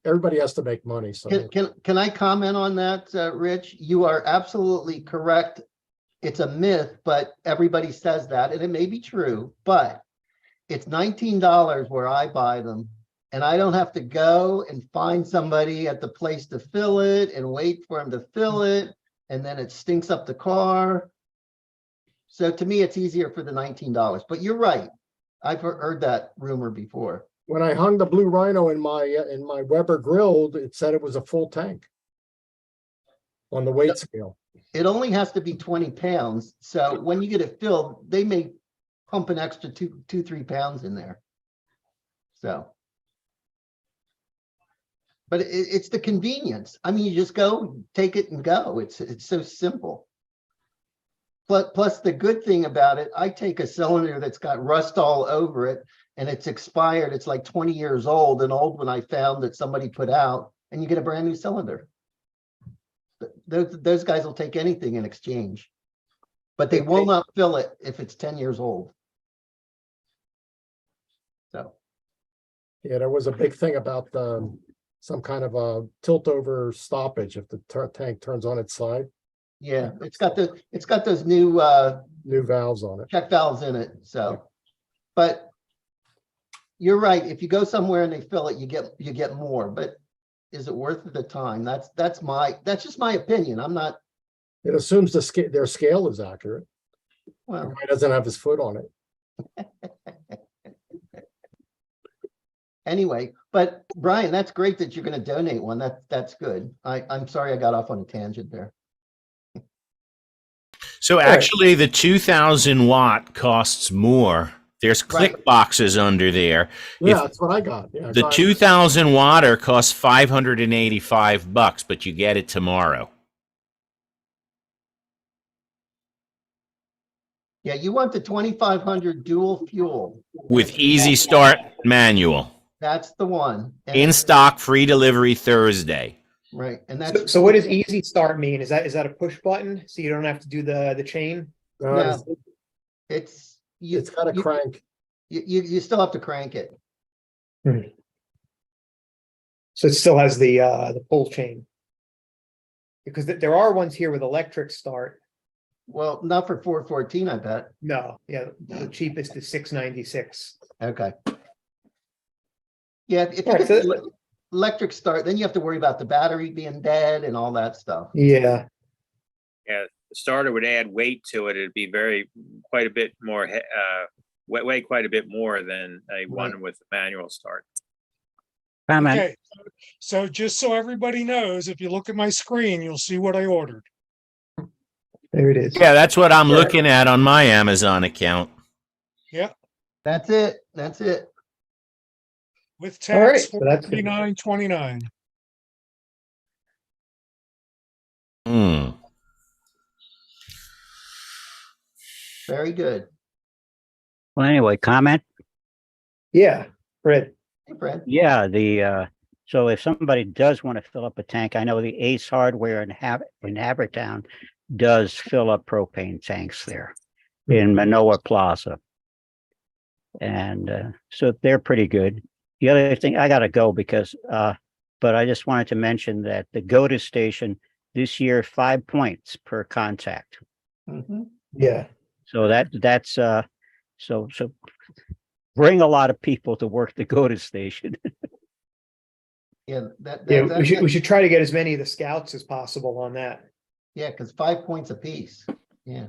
Speaker 4: everybody has to make money. So
Speaker 2: Can I comment on that, Rich? You are absolutely correct. It's a myth, but everybody says that, and it may be true, but it's $19 where I buy them, and I don't have to go and find somebody at the place to fill it and wait for them to fill it, and then it stinks up the car. So to me, it's easier for the $19, but you're right. I've heard that rumor before.
Speaker 4: when I hung the blue Rhino in my Weber grill, it said it was a full tank on the weight scale.
Speaker 2: It only has to be 20 pounds. So when you get it filled, they may pump an extra 3 pounds in there. So. But it's the convenience. I mean, you just go, take it and go. It's so simple. Plus the good thing about it, I take a cylinder that's got rust all over it and it's expired. It's like 20 years old, an old one I found that somebody put out, and you get a brand new cylinder. Those guys will take anything in exchange, but they will not fill it if it's 10 years old. So.
Speaker 4: Yeah, there was a big thing about some kind of a tilt over stoppage if the tank turns on its side.
Speaker 2: Yeah, it's got those new
Speaker 4: valves on it.
Speaker 2: check valves in it. So, but you're right. If you go somewhere and they fill it, you get more. But is it worth the time? That's just my opinion. I'm not.
Speaker 4: It assumes their scale is accurate.
Speaker 2: Well,
Speaker 4: The guy doesn't have his foot on it.
Speaker 2: Anyway, but Brian, that's great that you're going to donate one. That's good. I'm sorry I got off on a tangent there.
Speaker 3: So actually, the 2,000 watt costs more. There's click boxes under there.
Speaker 4: Yeah,
Speaker 3: If
Speaker 4: that's what I got. Yeah,
Speaker 3: the 2,000 watter costs $585, but you get it tomorrow.
Speaker 2: Yeah, you want the 2,500 dual fuel.
Speaker 3: With easy start manual.
Speaker 2: That's the one. And
Speaker 3: In stock, free delivery Thursday.
Speaker 2: right, and that's
Speaker 6: So what does easy start mean? Is that a push button? So you don't have to do the chain?
Speaker 2: no, it's
Speaker 4: it's got a crank.
Speaker 2: You still have to crank it.
Speaker 6: So it still has the pull chain. Because there are ones here with electric start.
Speaker 2: Well, not for 414, I bet.
Speaker 6: No, yeah, the cheapest is $696.
Speaker 2: Okay. Yeah, if you
Speaker 6: Alright,
Speaker 2: get
Speaker 6: so-
Speaker 2: the electric start, then you have to worry about the battery being dead and all that stuff.
Speaker 6: Yeah.
Speaker 7: Yeah, the starter would add weight to it. It'd be quite a bit more, weigh quite a bit more than a one with a manual start.
Speaker 9: Comment.
Speaker 5: Okay, so just so everybody knows, if you look at my screen, you'll see what I ordered.
Speaker 6: There it is.
Speaker 3: Yeah, that's what I'm looking at on my Amazon account.
Speaker 2: That's it. That's it.
Speaker 5: With
Speaker 6: All right,
Speaker 5: tax,
Speaker 6: so that's good.
Speaker 5: $49.29.
Speaker 3: Hmm.
Speaker 2: Very good.
Speaker 9: Well, anyway, comment.
Speaker 6: Yeah, Fred.
Speaker 2: Hey, Fred.
Speaker 9: Yeah, so if somebody does want to fill up a tank, I know the Ace Hardware in Havertown does fill up propane tanks there in Manoa Plaza. And so they're pretty good. The other thing, I gotta go because, but I just wanted to mention that the GOTA station this year, 5 points per contact.
Speaker 2: Mhm.
Speaker 6: Yeah.
Speaker 9: So that's, so bring a lot of people to work the GOTA station.
Speaker 2: Yeah,
Speaker 6: Yeah, we should try to get as many of the scouts as possible on that.
Speaker 2: yeah, because 5 points apiece. Yeah,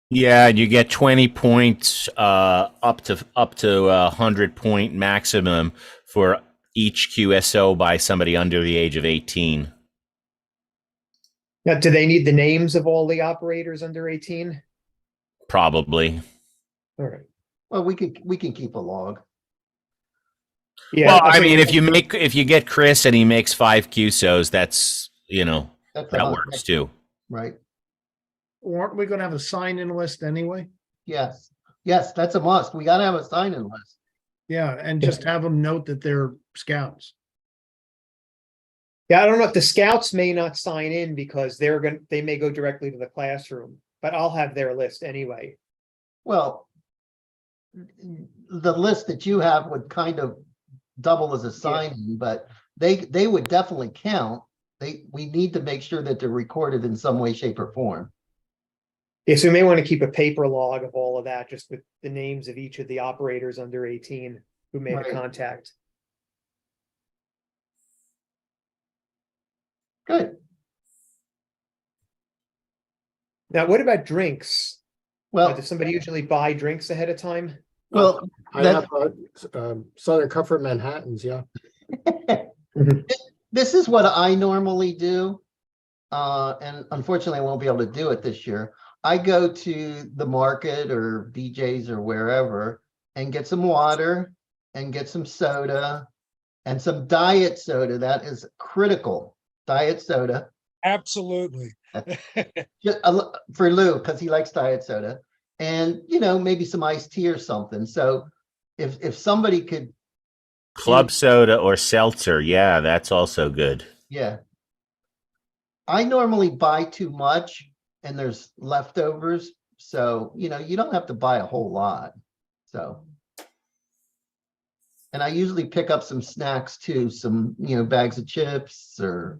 Speaker 3: Yeah, you get 20 points up to 100-point maximum for each QSO by somebody under the age of 18.
Speaker 6: Now, do they need the names of all the operators under 18?
Speaker 3: Probably.
Speaker 6: All right.
Speaker 2: well, we can keep a log.
Speaker 6: Yeah.
Speaker 3: Well, I
Speaker 6: figured-
Speaker 3: mean, if you get Chris and he makes 5 QSOs, that's,
Speaker 2: That's
Speaker 3: that
Speaker 2: 100,
Speaker 3: works too.
Speaker 2: right?
Speaker 8: Aren't we gonna have a sign-in list anyway?
Speaker 2: Yes, yes, that's a must. We gotta have a sign-in list.
Speaker 8: Yeah, and just have them note that they're scouts.
Speaker 6: Yeah, I don't know if the scouts may not sign in because they may go directly to the classroom, but I'll have their list anyway.
Speaker 2: Well, the list that you have would kind of double as a sign-in, but they would definitely count. We need to make sure that they're recorded in some way, shape, or form.
Speaker 6: Yeah, so we may want to keep a paper log of all of that, just with the names of each of the operators under 18 who made
Speaker 2: Right.
Speaker 6: a contact.
Speaker 2: Good.
Speaker 6: Now, what about drinks?
Speaker 2: Well,
Speaker 6: Does somebody usually buy drinks ahead of time?
Speaker 2: well,
Speaker 4: I have Southern Comfort Manhattans, yeah.
Speaker 2: this is what I normally do. And unfortunately, I won't be able to do it this year. I go to the market or BJ's or wherever and get some water and get some soda and some diet soda. That is critical. Diet soda.
Speaker 5: Absolutely.
Speaker 2: For Lou, because he likes diet soda. And, maybe some iced tea or something. So if somebody could,
Speaker 3: Club soda or seltzer, yeah, that's also good.
Speaker 2: yeah. I normally buy too much and there's leftovers. So, you don't have to buy a whole lot. So. And I usually pick up some snacks too, some, bags of chips or,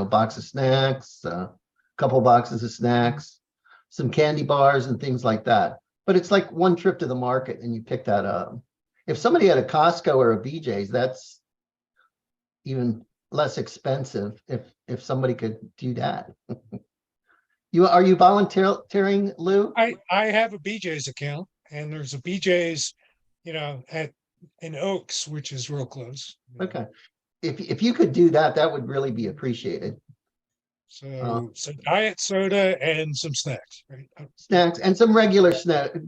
Speaker 2: box of snacks, a couple boxes of snacks, some candy bars and things like that. But it's like one trip to the market and you pick that up. If somebody had a Costco or a BJ's, that's even less expensive if somebody could do that. Are you volunteering, Lou?
Speaker 5: I have a BJ's account and there's a BJ's, in Oaks, which is real close.
Speaker 2: Okay. If you could do that, that would really be appreciated.
Speaker 5: So some diet soda and some snacks, right?
Speaker 2: Snacks and some regular soda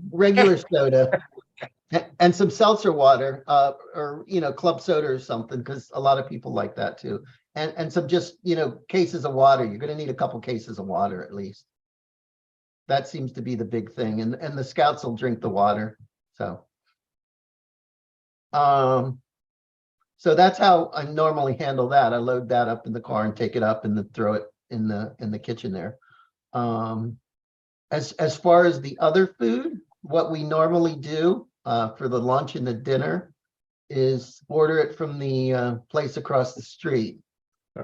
Speaker 2: and some seltzer water, or club soda or something, because a lot of people like that too. And some just cases of water. You're going to need a couple cases of water at least. That seems to be the big thing, and the scouts will drink the water. So that's how I normally handle that. I load that up in the car and take it up and then throw it in the kitchen there. As far as the other food, what we normally do for the lunch and the dinner is order it from the place across the street.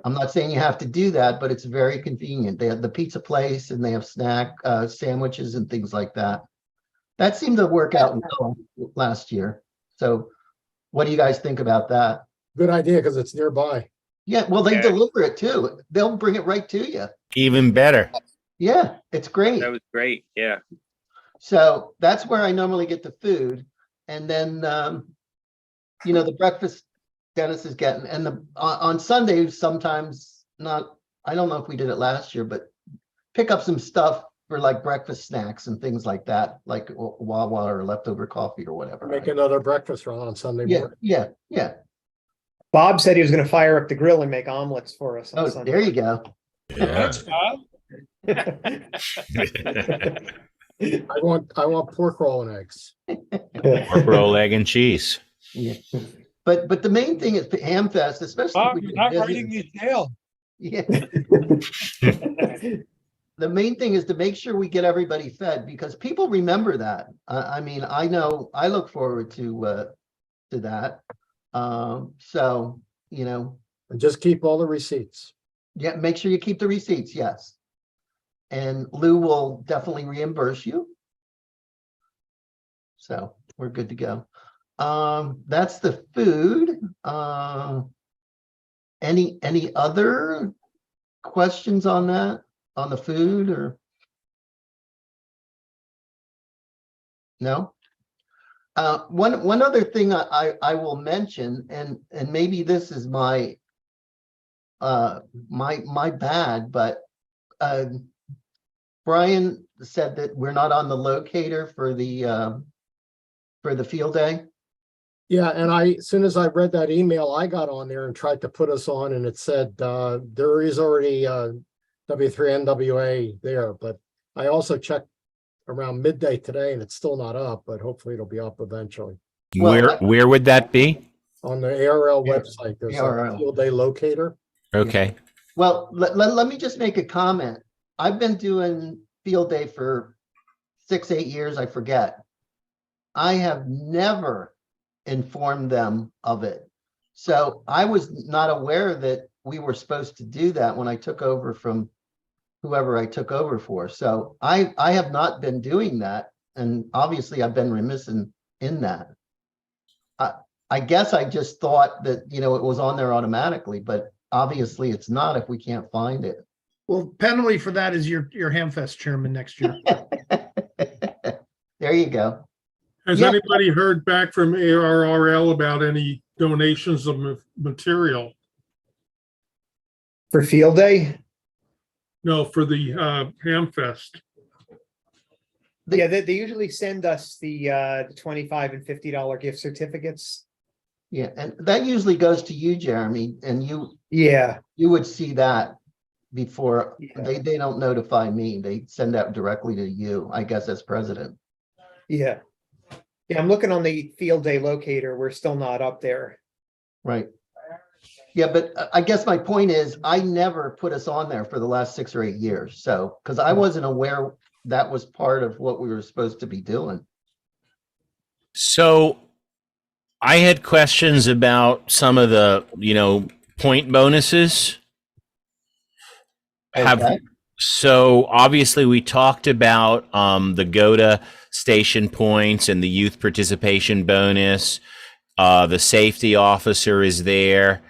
Speaker 2: I'm not saying you have to do that, but it's very convenient. They have the pizza place and they have snack sandwiches and things like that. That seemed to work out well last year. So what do you guys think about that?
Speaker 4: Good idea, because it's nearby.
Speaker 2: Yeah, well, they
Speaker 7: Yeah.
Speaker 2: deliver it too. They'll bring it right to you.
Speaker 3: Even better.
Speaker 2: Yeah, it's great.
Speaker 7: That was great. Yeah.
Speaker 2: So that's where I normally get the food. And then, the breakfast Dennis is getting, and on Sundays, sometimes not, I don't know if we did it last year, but pick up some stuff for like breakfast snacks and things like that, like Wawa or leftover coffee or whatever.
Speaker 4: Make
Speaker 2: right?
Speaker 4: another breakfast run on Sunday
Speaker 2: Yeah,
Speaker 4: morning.
Speaker 2: yeah.
Speaker 6: Bob said he was going to fire up the grill and make omelets for us. On
Speaker 2: Oh,
Speaker 6: Sunday.
Speaker 2: there you go.
Speaker 5: Thanks, Bob.
Speaker 4: I want pork roll and eggs.
Speaker 3: Pork roll, egg, and cheese.
Speaker 2: Yeah. But the main thing is Hamfest, especially if
Speaker 5: Bob,
Speaker 2: we
Speaker 5: you're
Speaker 2: get
Speaker 5: not
Speaker 2: visitors.
Speaker 5: writing these down.
Speaker 2: Yeah. The main thing is to make sure we get everybody fed because people remember that. I mean, I know I look forward to to that. So, you know,
Speaker 4: And just keep all the receipts.
Speaker 2: yeah, make sure you keep the receipts, yes. And Lou will definitely reimburse you. So we're good to go. That's the food. Any other questions on that, on the food or? No? One other thing I will mention, and maybe this is my my bad, but Brian said that we're not on the locator for the field day.
Speaker 4: Yeah, and as soon as I read that email, I got on there and tried to put us on, and it said there is already W3NWA there, but I also checked around midday today and it's still not up, but hopefully it'll be up eventually.
Speaker 2: Well,
Speaker 3: Where would that be?
Speaker 4: On the ARL
Speaker 2: Yeah,
Speaker 4: website, there's a
Speaker 2: ARL.
Speaker 4: field day locator.
Speaker 3: Okay.
Speaker 2: Well, let me just make a comment. I've been doing field day for 6-8 years, I forget. I have never informed them of it. So I was not aware that we were supposed to do that when I took over from whoever I took over for. So I have not been doing that. And obviously I've been remiss in that. I guess I just thought that, you know, it was on there automatically, but obviously it's not if we can't find it.
Speaker 8: Well, penalty for that is your Hamfest chairman next year.
Speaker 2: There you go.
Speaker 1: Has
Speaker 2: Yeah.
Speaker 1: anybody heard back from ARRL about any donations of material?
Speaker 6: For field day?
Speaker 1: No, for the Hamfest.
Speaker 6: Yeah, they usually send us the $25 and $50 gift certificates.
Speaker 2: Yeah, and that usually goes to you, Jeremy, and you
Speaker 6: Yeah,
Speaker 2: would see that before
Speaker 6: Yeah.
Speaker 2: they don't notify me. They send that directly to you, I guess, as president.
Speaker 6: yeah. Yeah, I'm looking on the field day locator. We're still not up there.
Speaker 2: Right. Yeah, but I guess my point is I never put us on there for the last 6 or 8 years. So, because I wasn't aware that was part of what we were supposed to be doing.
Speaker 3: So I had questions about some of the, point bonuses.
Speaker 2: Okay.
Speaker 3: So obviously we talked about the GOTA station points and the youth participation bonus. The safety officer is there.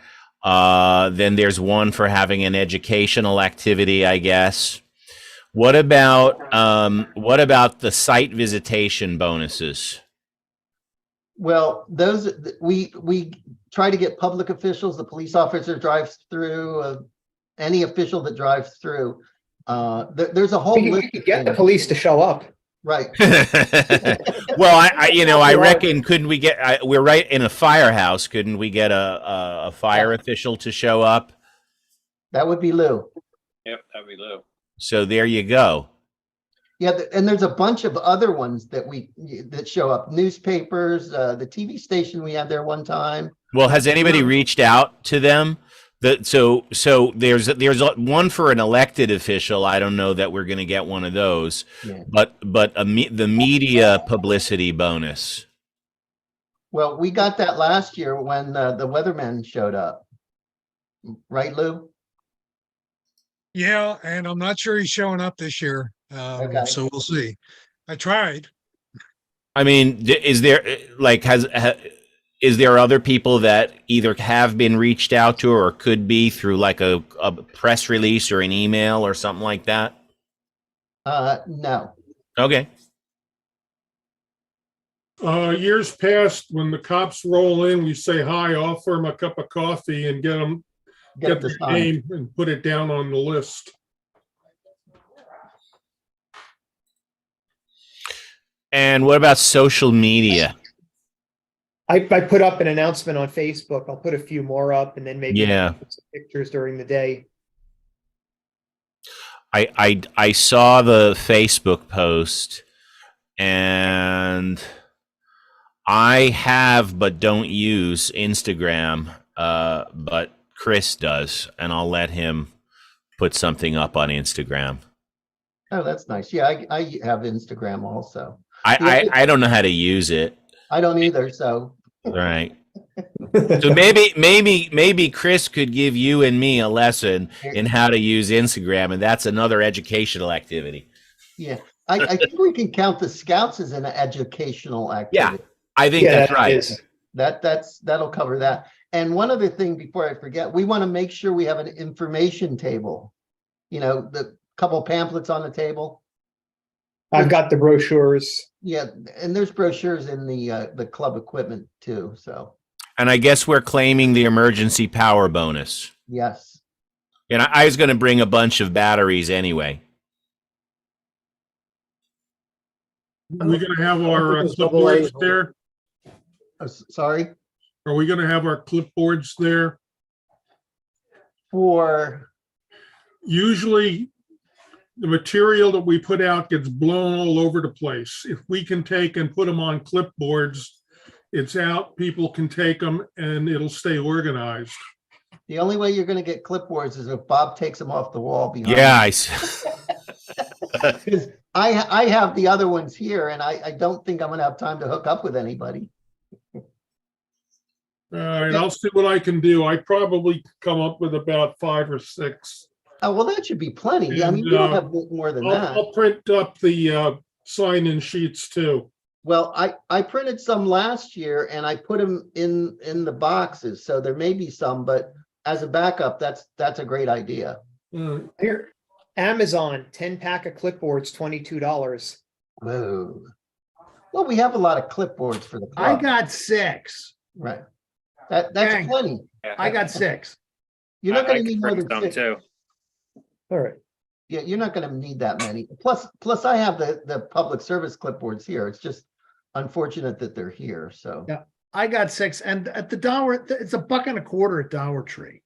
Speaker 3: Then there's one for having an educational activity, I guess. What about the site visitation bonuses?
Speaker 2: Well, those we try to get public officials, the police officer drives through, any official that drives through. There's a whole
Speaker 6: We
Speaker 2: list.
Speaker 6: could get the police to show up.
Speaker 2: Right.
Speaker 3: Well, I reckon, couldn't we get? We're right in a firehouse. Couldn't we get a fire official to show up?
Speaker 2: That would be Lou.
Speaker 7: Yep, that'd be Lou.
Speaker 3: So there you go.
Speaker 2: Yeah, and there's a bunch of other ones that show up. Newspapers, the TV station we had there one time.
Speaker 3: Well, has anybody reached out to them? So there's one for an elected official. I don't know that we're going to get one of those,
Speaker 2: Yeah.
Speaker 3: but the media publicity bonus.
Speaker 2: Well, we got that last year when the weatherman showed up. Right, Lou?
Speaker 5: Yeah, and I'm not sure he's showing up this year.
Speaker 2: Okay.
Speaker 5: So we'll see. I tried.
Speaker 3: I mean, is there is there other people that either have been reached out to or could be through like a press release or an email or something like that?
Speaker 2: No.
Speaker 3: Okay.
Speaker 1: Years past, when the cops roll in, we say hi, offer them a cup of coffee and get
Speaker 2: Get
Speaker 1: their
Speaker 2: the sign.
Speaker 1: name and put it down on the list.
Speaker 3: And what about social media?
Speaker 6: I put up an announcement on Facebook. I'll put a few more up and then maybe
Speaker 3: Yeah.
Speaker 6: put some pictures during the day.
Speaker 3: I saw the Facebook post, and I have but don't use Instagram, but Chris does, and I'll let him put something up on Instagram.
Speaker 2: Oh, that's nice. Yeah, I have Instagram also.
Speaker 3: I don't know how to use it.
Speaker 2: I don't either. So
Speaker 3: All right. So maybe Chris could give you and me a lesson in how to use Instagram, and that's another educational activity.
Speaker 2: Yeah, I think we can count the scouts as an educational
Speaker 3: Yeah,
Speaker 2: activity.
Speaker 3: I think
Speaker 6: Yeah,
Speaker 3: that's
Speaker 6: that
Speaker 3: right.
Speaker 6: is.
Speaker 2: That'll cover that. And one other thing before I forget, we want to make sure we have an information table. You know, the couple pamphlets on the table.
Speaker 6: I've got the brochures.
Speaker 2: Yeah, and there's brochures in the club equipment too. So
Speaker 3: And I guess we're claiming the emergency power bonus.
Speaker 2: yes.
Speaker 3: And I was going to bring a bunch of batteries anyway.
Speaker 1: We're gonna have our
Speaker 4: It's double
Speaker 1: clipboards
Speaker 4: A.
Speaker 1: there.
Speaker 2: Sorry
Speaker 1: Are we gonna have our clipboards there?
Speaker 2: for
Speaker 1: Usually the material that we put out gets blown all over the place. If we can take and put them on clipboards, it's out, people can take them and it'll stay organized.
Speaker 2: the only way you're going to get clipboards is if Bob takes them off the wall behind.
Speaker 3: Yeah,
Speaker 2: Because I have the other ones here, and I don't think I'm going to have time to hook up with anybody.
Speaker 1: All right, I'll see what I can do. I probably come up with about 5 or 6.
Speaker 2: Oh, well, that should be plenty. I mean,
Speaker 1: And,
Speaker 2: you don't have more than that.
Speaker 1: I'll print up the sign-in sheets too.
Speaker 2: Well, I printed some last year and I put them in the boxes, so there may be some, but as a backup, that's a great idea.
Speaker 6: Here, Amazon, 10-pack of clipboards, $22.
Speaker 2: Whoa. Well, we have a lot of clipboards for the
Speaker 8: I
Speaker 2: club,
Speaker 8: got 6.
Speaker 2: right? That's
Speaker 8: Dang.
Speaker 2: plenty.
Speaker 8: I got 6.
Speaker 2: You're not
Speaker 7: I
Speaker 2: going to
Speaker 7: could
Speaker 2: need more
Speaker 7: print
Speaker 2: than
Speaker 7: some
Speaker 2: 6.
Speaker 7: too.
Speaker 6: All right.
Speaker 2: Yeah, you're not going to need that many. Plus I have the public service clipboards here. It's just unfortunate that they're here, so.
Speaker 8: Yeah. I got 6, and at the Dollar, it's $1.25 at Dollar Tree.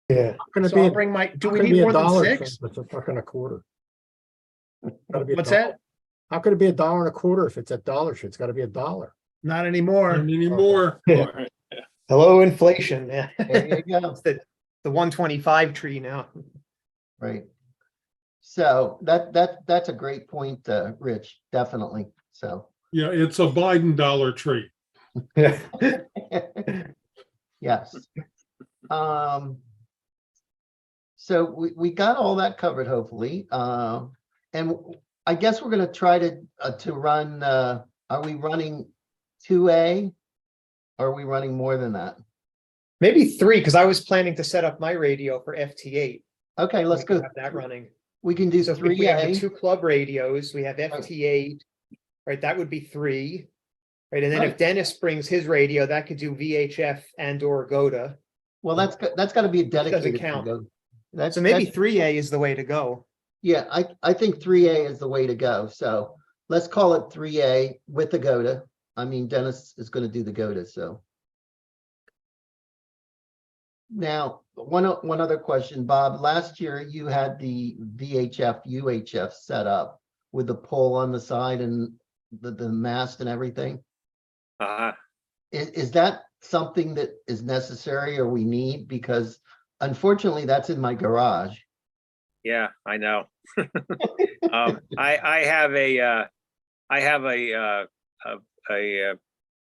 Speaker 6: Yeah.
Speaker 4: Gonna
Speaker 8: So
Speaker 4: be,
Speaker 8: I'll bring my, do we
Speaker 4: could
Speaker 8: need
Speaker 4: be
Speaker 8: more
Speaker 4: a
Speaker 8: than
Speaker 4: dollar.
Speaker 8: 6?
Speaker 4: It's $1.25. Gotta be a
Speaker 8: What's
Speaker 4: dollar.
Speaker 8: that?
Speaker 4: How could it be $1.25 if it's at Dollar Tree? It's got to be $1.
Speaker 8: Not anymore.
Speaker 1: Not anymore.
Speaker 6: Hello, inflation. Yeah.
Speaker 2: There you go.
Speaker 6: It's the 125 tree now.
Speaker 2: Right. So that's a great point, Rich, definitely. So,
Speaker 1: Yeah, it's a Biden Dollar Tree.
Speaker 6: Yeah.
Speaker 2: yes. So we got all that covered, hopefully. And I guess we're gonna try to run, are we running 2A? Or are we running more than that?
Speaker 6: Maybe 3, because I was planning to set up my radio for FT8.
Speaker 2: Okay, let's
Speaker 6: We can
Speaker 2: go.
Speaker 6: have that running.
Speaker 2: We can do
Speaker 6: So if we have the
Speaker 2: 3A.
Speaker 6: 2 club radios, we have FT8, right? That would be 3. Right, and then if
Speaker 2: Right.
Speaker 6: Dennis brings his radio, that could do VHF and or GOTA.
Speaker 2: Well, that's got to be a dedicated.
Speaker 6: count.
Speaker 2: to go. That's
Speaker 6: So maybe
Speaker 2: that's-
Speaker 6: 3A is the way to go.
Speaker 2: Yeah, I think 3A is the way to go. So let's call it 3A with the GOTA. I mean, Dennis is going to do the GOTA, so. Now, one other question, Bob. Last year you had the VHF, UHF set up with the pole on the side and the mast and everything.
Speaker 7: Uh,
Speaker 2: Is that something that is necessary or we need? Because unfortunately, that's in my garage.
Speaker 7: yeah, I know. I have a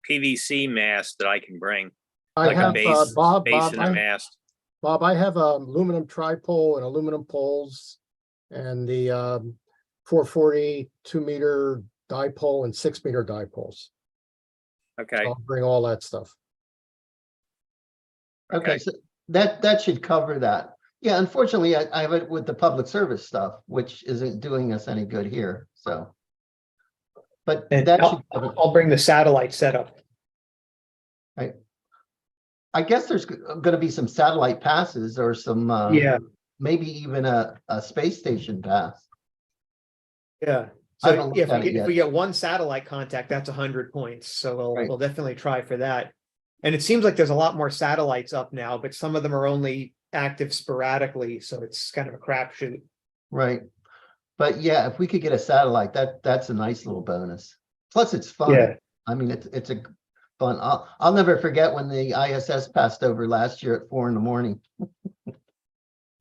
Speaker 7: PVC mast that I can bring,
Speaker 4: I
Speaker 7: like a
Speaker 4: have,
Speaker 7: base,
Speaker 4: Bob,
Speaker 7: base and a mast.
Speaker 4: Bob, I have aluminum tripole and aluminum poles and the 440 2-meter dipole and 6-meter dipoles.
Speaker 7: Okay,
Speaker 4: I'll bring all that stuff.
Speaker 2: Okay, so that should cover that. Yeah, unfortunately, I have it with the public service stuff, which isn't doing us any good here, so. But
Speaker 6: And
Speaker 2: that should
Speaker 6: I'll,
Speaker 2: cover.
Speaker 6: I'll bring the satellite setup.
Speaker 2: I guess there's gonna be some satellite passes or some,
Speaker 6: Yeah,
Speaker 2: maybe even a space station pass.
Speaker 6: yeah.
Speaker 2: I
Speaker 6: So
Speaker 2: haven't
Speaker 6: if
Speaker 2: looked at it
Speaker 6: if we
Speaker 2: yet.
Speaker 6: get 1 satellite contact, that's 100 points. So
Speaker 2: Right.
Speaker 6: we'll definitely try for that. And it seems like there's a lot more satellites up now, but some of them are only active sporadically, so it's kind of a crapshoot.
Speaker 2: Right. But yeah, if we could get a satellite, that's a nice little bonus. Plus, it's fun.
Speaker 6: Yeah.
Speaker 2: I mean, it's a fun. I'll never forget when the ISS passed over last year at 4 a.m.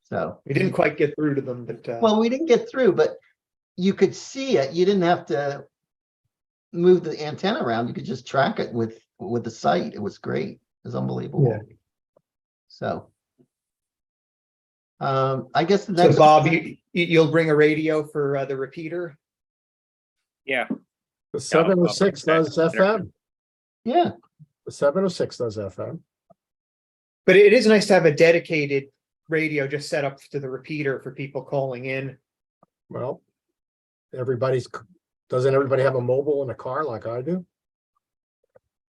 Speaker 2: So.
Speaker 6: We didn't quite get through to them, but
Speaker 2: Well, we didn't get through, but you could see it. You didn't have to move the antenna around. You could just track it with the site. It was great. It was unbelievable.
Speaker 4: Yeah.
Speaker 2: So. I guess the
Speaker 6: So
Speaker 2: next.
Speaker 6: Bob, you'll bring a radio for the repeater?
Speaker 7: Yeah,
Speaker 4: The 706 does FM.
Speaker 2: Yeah,
Speaker 4: The 706 does FM.
Speaker 6: But it is nice to have a dedicated radio just set up to the repeater for people calling in.
Speaker 4: Well, doesn't everybody have a mobile in a car like I do?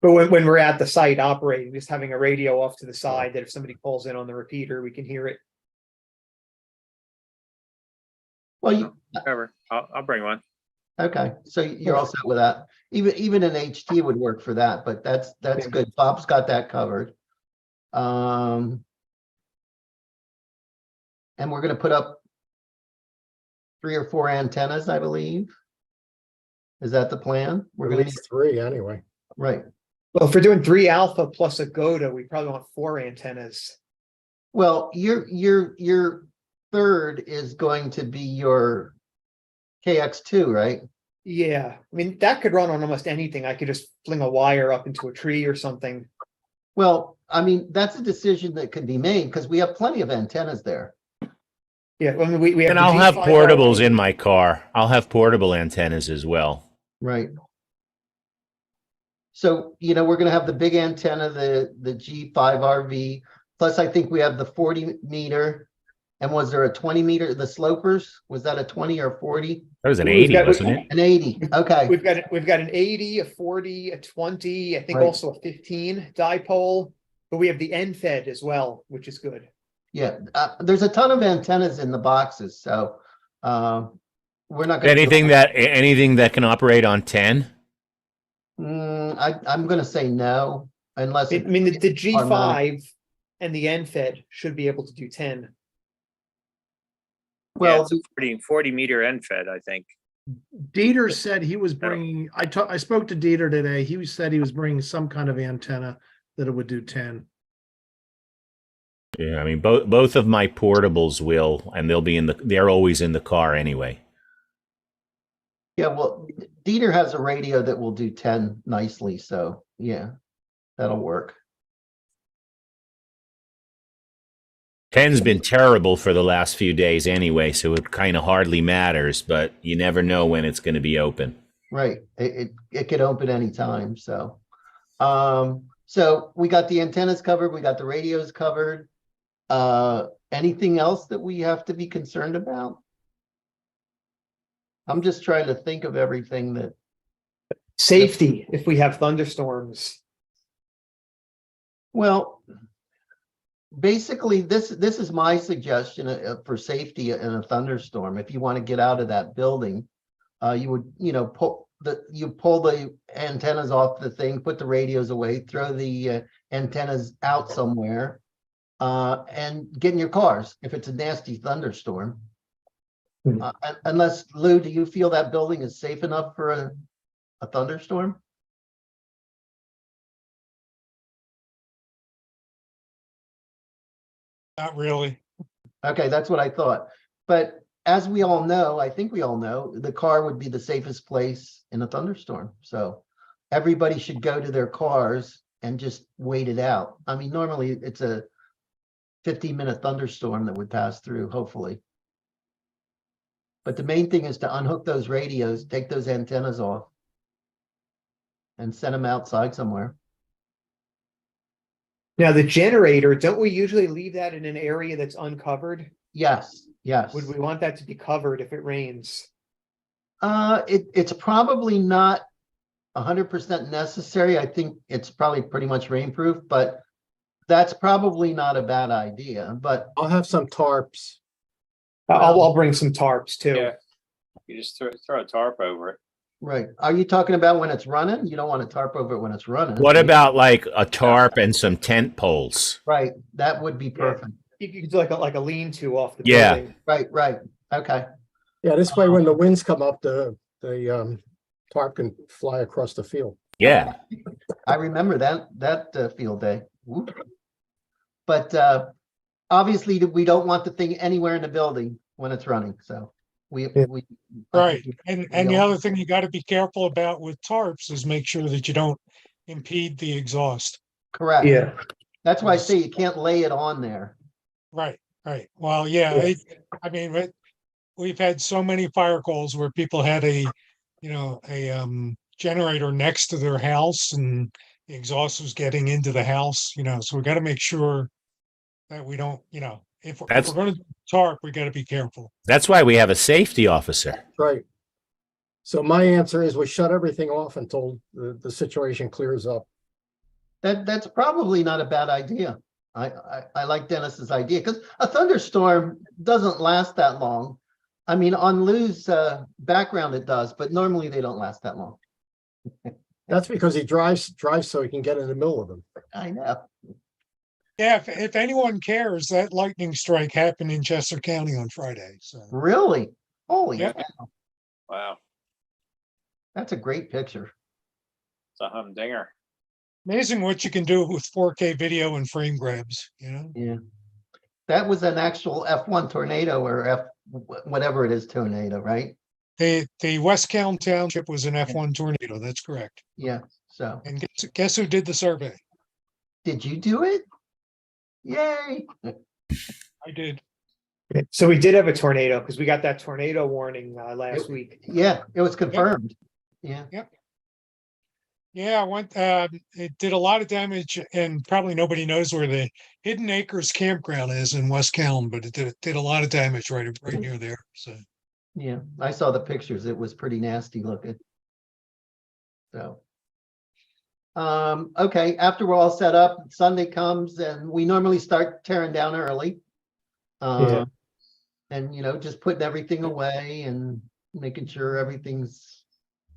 Speaker 6: But when we're at the site operating, just having a radio off to the side that if somebody calls in on the repeater, we can hear it.
Speaker 2: well,
Speaker 7: whatever. I'll bring one.
Speaker 2: okay, so you're all set with that. Even an HT would work for that, but that's
Speaker 6: Yeah.
Speaker 2: good. Bob's got that covered. And we're gonna put up 3 or 4 antennas, I believe. Is that the plan? We're
Speaker 4: At
Speaker 2: gonna need,
Speaker 4: least 3 anyway.
Speaker 2: right.
Speaker 6: Well, if we're doing 3 alpha plus a GOTA, we probably want 4 antennas.
Speaker 2: Well, your third is going to be your KX2, right?
Speaker 6: Yeah, I mean, that could run on almost anything. I could just fling a wire up into a tree or something.
Speaker 2: Well, I mean, that's a decision that could be made because we have plenty of antennas there.
Speaker 6: Yeah, I mean, we have.
Speaker 3: And
Speaker 6: the
Speaker 3: I'll have
Speaker 6: G5
Speaker 3: portables
Speaker 6: RV.
Speaker 3: in my car. I'll have portable antennas as well.
Speaker 2: Right. So, we're gonna have the big antenna, the G5 RV, plus I think we have the 40 meter. And was there a 20 meter, the slopers? Was that a 20 or 40?
Speaker 3: That was an
Speaker 6: We've
Speaker 3: 80,
Speaker 6: got-
Speaker 3: wasn't it?
Speaker 2: An 80, okay.
Speaker 6: We've got an 80, a 40, a 20, I think
Speaker 2: Right.
Speaker 6: also a 15 dipole, but we have the end fed as well, which is good.
Speaker 2: Yeah, there's a ton of antennas in the boxes, so we're not gonna.
Speaker 3: Anything that can operate on 10?
Speaker 2: I'm gonna say no, unless.
Speaker 6: I mean, the
Speaker 2: Automatic.
Speaker 6: G5 and the end fed should be able to do 10.
Speaker 7: Yeah,
Speaker 2: Well,
Speaker 7: it's a 40 meter end fed, I think.
Speaker 8: Dieter said he was bringing, I spoke to Dieter today. He said he was bringing some kind of antenna that it would do 10.
Speaker 3: Yeah, I mean both of my portables will, and they're always in the car anyway.
Speaker 2: yeah, well, Dieter has a radio that will do 10 nicely, so yeah, that'll work.
Speaker 3: 10's been terrible for the last few days anyway, so it kind of hardly matters, but you never know when it's going to be open.
Speaker 2: Right, it could open anytime, so. So we got the antennas covered, we got the radios covered. Anything else that we have to be concerned about? I'm just trying to think of everything that,
Speaker 6: Safety, if we have thunderstorms.
Speaker 2: well, basically, this is my suggestion for safety in a thunderstorm. If you want to get out of that building, you would, pull the antennas off the thing, put the radios away, throw the antennas out somewhere, and get in your cars if it's a nasty thunderstorm.
Speaker 6: Hmm.
Speaker 2: Unless, Lou, do you feel that building is safe enough for a thunderstorm?
Speaker 5: Not really.
Speaker 2: Okay, that's what I thought. But as we all know, I think we all know, the car would be the safest place in a thunderstorm. So everybody should go to their cars and just wait it out. I mean, normally it's a 15-minute thunderstorm that would pass through, hopefully. But the main thing is to unhook those radios, take those antennas off, and send them outside somewhere.
Speaker 6: Now, the generator, don't we usually leave that in an area that's uncovered?
Speaker 2: Yes, yes.
Speaker 6: Would we want that to be covered if it rains?
Speaker 2: It's probably not 100% necessary. I think it's probably pretty much rainproof, but that's probably not a bad idea. But
Speaker 4: I'll have some tarps.
Speaker 6: I'll bring some tarps too.
Speaker 7: Yeah. You just throw a tarp over it.
Speaker 2: right, are you talking about when it's running? You don't want to tarp over it when it's running.
Speaker 3: What about like a tarp and some tent poles?
Speaker 2: Right, that would be perfect.
Speaker 6: You could do like a lean-to off the
Speaker 3: Yeah.
Speaker 6: building.
Speaker 2: Right, okay.
Speaker 4: Yeah, this way when the winds come up, the tarp can fly across the field.
Speaker 3: Yeah.
Speaker 2: I remember that field day. Whoop. But obviously we don't want the thing anywhere in the building when it's running, so. We,
Speaker 6: Yeah.
Speaker 2: we.
Speaker 5: Right. And the
Speaker 2: all-
Speaker 5: other thing you got to be careful about with tarps is make sure that you don't impede the exhaust.
Speaker 2: Correct.
Speaker 6: Yeah.
Speaker 2: That's why I say you can't lay it on there.
Speaker 5: Right, right. Well, yeah,
Speaker 6: Yeah.
Speaker 5: I mean, we've had so many fire calls where people had a generator next to their house and the exhaust was getting into the house, so we got to make sure that we don't, if we're
Speaker 3: That's
Speaker 5: going to tarp, we got to be careful.
Speaker 3: that's why we have a safety officer.
Speaker 4: Right. So my answer is we shut everything off until the situation clears up.
Speaker 2: That's probably not a bad idea. I like Dennis's idea because a thunderstorm doesn't last that long. I mean, on Lou's background it does, but normally they don't last that long.
Speaker 4: That's because he drives so he can get in the middle of them.
Speaker 2: I know.
Speaker 5: Yeah, if anyone cares, that lightning strike happened in Chester County on Friday. So
Speaker 2: Really? Holy
Speaker 5: Yeah.
Speaker 2: cow.
Speaker 7: Wow,
Speaker 2: That's a great picture.
Speaker 7: it's a humdinger.
Speaker 5: amazing what you can do with 4K video and frame grabs,
Speaker 2: Yeah. That was an actual F1 tornado or whatever it is tornado, right?
Speaker 5: The West Calhoun Township was an F1 tornado. That's correct.
Speaker 2: Yeah. So
Speaker 5: And guess who did the survey?
Speaker 2: did you do it? Yay.
Speaker 5: I did.
Speaker 6: So we did have a tornado because we got that tornado warning last week.
Speaker 2: Yeah, it was confirmed. Yeah.
Speaker 5: Yeah, it did a lot of damage, and probably nobody knows where the Hidden Acres campground is in West Calhoun, but it did a lot of damage right near there. So
Speaker 2: Yeah. I saw the pictures. It was pretty nasty looking. So. Okay, after we're all set up, Sunday comes and we normally start tearing down early.
Speaker 6: Yeah.
Speaker 2: And just putting everything away and making sure everything's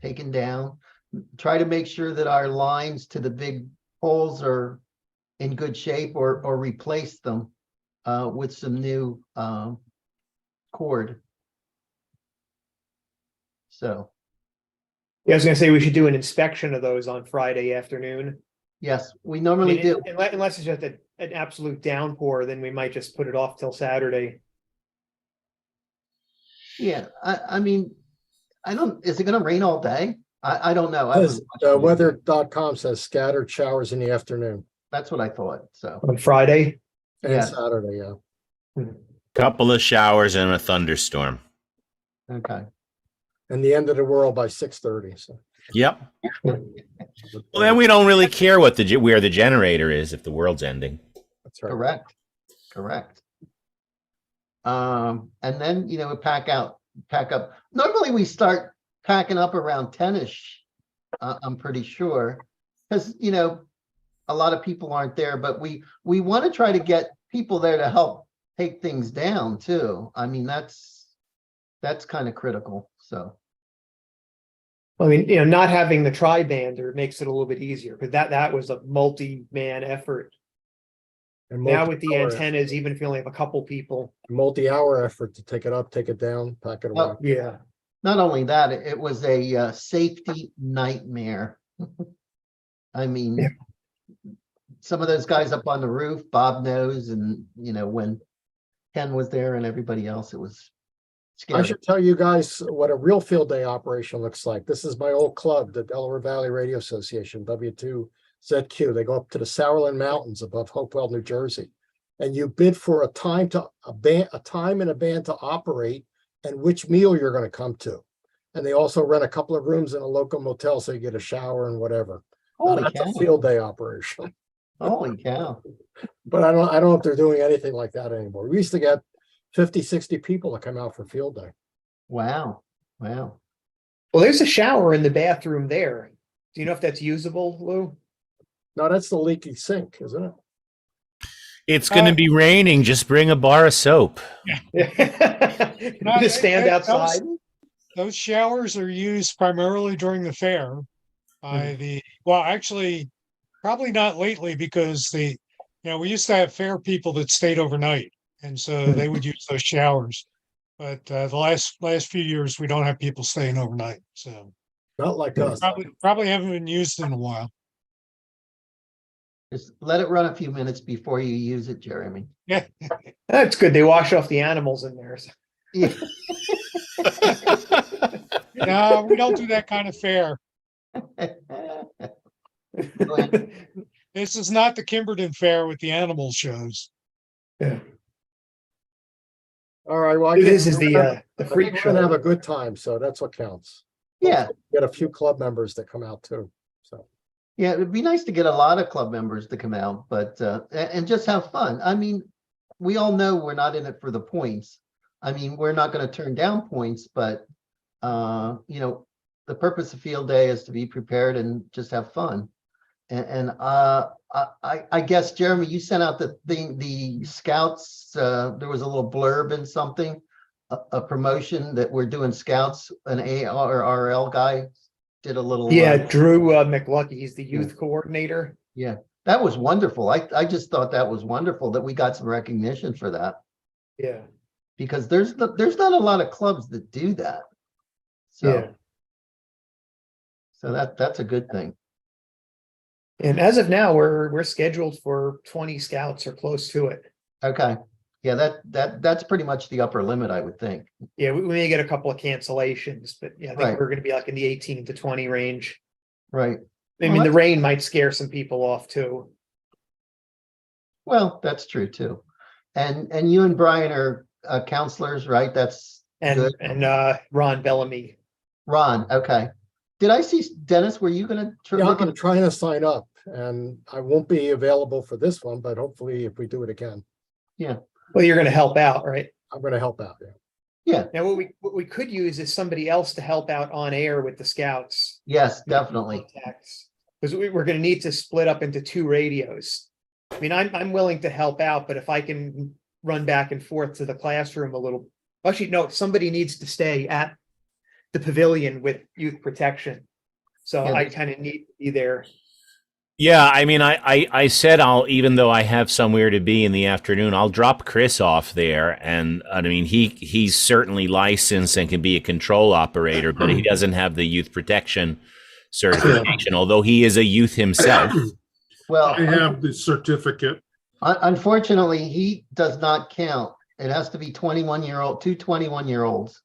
Speaker 2: taken down. Try to make sure that our lines to the big poles are in good shape or replace them with some new cord. So,
Speaker 6: Yeah, I was gonna say we should do an inspection of those on Friday afternoon.
Speaker 2: yes, we
Speaker 6: I
Speaker 2: normally
Speaker 6: mean,
Speaker 2: do.
Speaker 6: unless it's just an absolute downpour, then we might just put it off till Saturday.
Speaker 2: Yeah, I mean, is it gonna rain all day? I don't know. I
Speaker 4: Says,
Speaker 2: haven't watched the news.
Speaker 4: weather.com says scattered showers in the afternoon
Speaker 2: That's what I thought, so,
Speaker 6: On Friday.
Speaker 4: and
Speaker 2: Yeah.
Speaker 4: Saturday, yeah.
Speaker 3: Couple of showers and a thunderstorm.
Speaker 2: okay.
Speaker 4: And the end of the world by 6:30. So
Speaker 3: Yep. Well, then we don't really care where the generator is if the world's ending.
Speaker 4: that's right.
Speaker 2: Correct. And then, pack up. Normally we start packing up around 10-ish, I'm pretty sure. Because, a lot of people aren't there, but we want to try to get people there to help take things down too. I mean, that's kind of critical, so.
Speaker 6: I mean, not having the tri-bander makes it a little bit easier, because that was a multi-man effort.
Speaker 4: And
Speaker 6: Now with the
Speaker 4: multi-hour-
Speaker 6: antennas, even if you only have a couple people.
Speaker 4: multi-hour effort to take it up, take it down, pack it away.
Speaker 2: Oh,
Speaker 6: Yeah.
Speaker 2: not only that, it was a safety nightmare. I mean,
Speaker 6: Yeah.
Speaker 2: some of those guys up on the roof, Bob knows, and when Ken was there and everybody else, it was
Speaker 4: I
Speaker 2: scary.
Speaker 4: should tell you guys what a real field day operation looks like. This is my old club, the Delaware Valley Radio Association, W2ZQ. They go up to the Sourland Mountains above Hopewell, New Jersey. And you bid for a time and a band to operate and which meal you're going to come to. And they also rent a couple of rooms in a local motel so you get a shower and whatever. Now,
Speaker 2: Holy
Speaker 4: that's
Speaker 2: cow.
Speaker 4: a field day operation.
Speaker 2: Holy cow.
Speaker 4: But I don't know if they're doing anything like that anymore. We used to get 50, 60 people to come out for field day.
Speaker 2: Wow.
Speaker 6: Well, there's a shower in the bathroom there. Do you know if that's usable, Lou?
Speaker 4: No, that's the leaky sink, isn't it?
Speaker 3: It's going to be raining. Just bring a bar of soap.
Speaker 6: Just stand outside.
Speaker 5: Those showers are used primarily during the fair by well, actually, probably not lately because we used to have fair people that stayed overnight, and so they would use those showers. But the last few years, we don't have people staying overnight, so
Speaker 4: Not like us.
Speaker 5: probably haven't been used in a while.
Speaker 2: Just let it run a few minutes before you use it, Jeremy.
Speaker 5: Yeah,
Speaker 6: That's good. They wash off the animals in there.
Speaker 2: Yeah.
Speaker 5: No, we don't do that kind of fair. This is not the Kimberton Fair with the animal shows.
Speaker 6: Yeah.
Speaker 4: All right, well, I
Speaker 6: This
Speaker 4: guess
Speaker 6: is the
Speaker 4: I think
Speaker 6: freak
Speaker 4: we're gonna have a
Speaker 6: show.
Speaker 4: good time, so that's what counts.
Speaker 2: Yeah,
Speaker 4: Get a few club members that come out too, so.
Speaker 2: yeah, it'd be nice to get a lot of club members to come out, but, and just have fun. I mean, we all know we're not in it for the points. I mean, we're not gonna turn down points, but, you know, the purpose of field day is to be prepared and just have fun. And I guess, Jeremy, you sent out the thing, the scouts, there was a little blurb in something, a promotion that we're doing scouts, an ARRL guy did a little.
Speaker 6: Yeah, Drew McLucky, he's the youth coordinator.
Speaker 2: Yeah, that was wonderful. I just thought that was wonderful that we got some recognition for that,
Speaker 6: Yeah,
Speaker 2: because there's not a lot of clubs that do that.
Speaker 6: yeah.
Speaker 2: So that's a good thing.
Speaker 6: And as of now, we're scheduled for 20 scouts or close to it.
Speaker 2: Okay. Yeah, that's pretty much the upper limit, I would think.
Speaker 6: Yeah, we may get a couple of cancellations, but yeah, I think
Speaker 2: Right.
Speaker 6: we're gonna be like in the 18 to 20 range.
Speaker 2: Right.
Speaker 6: I
Speaker 2: Well,
Speaker 6: mean, the
Speaker 2: that's-
Speaker 6: rain might scare some people off too.
Speaker 2: Well, that's true too. And you and Brian are counselors, right? That's
Speaker 6: And
Speaker 2: good.
Speaker 6: Ron Bellamy.
Speaker 2: Ron, okay. Did I see, Dennis, were you gonna?
Speaker 4: Yeah, I'm trying to sign up and I won't be available for this one, but hopefully if we do it again,
Speaker 6: Well, you're gonna help out, right?
Speaker 4: I'm gonna help out. Yeah.
Speaker 6: Now, what we could use is somebody else to help out on air with the scouts.
Speaker 2: Yes, definitely.
Speaker 6: Because we're gonna need to split up into 2 radios. I mean, I'm willing to help out, but if I can run back and forth to the classroom a little, actually, no, somebody needs to stay at the pavilion with youth protection. So
Speaker 2: Yeah,
Speaker 6: I kind of need to be there.
Speaker 3: Yeah, I mean, I said even though I have somewhere to be in the afternoon, I'll drop Chris off there. And I mean, he's certainly licensed and can be a control operator, but he doesn't have the youth protection certification, although he is a youth himself.
Speaker 2: Well,
Speaker 1: I have the certificate.
Speaker 2: unfortunately, he does not count. It has to be 21-year-old, 21-year-olds.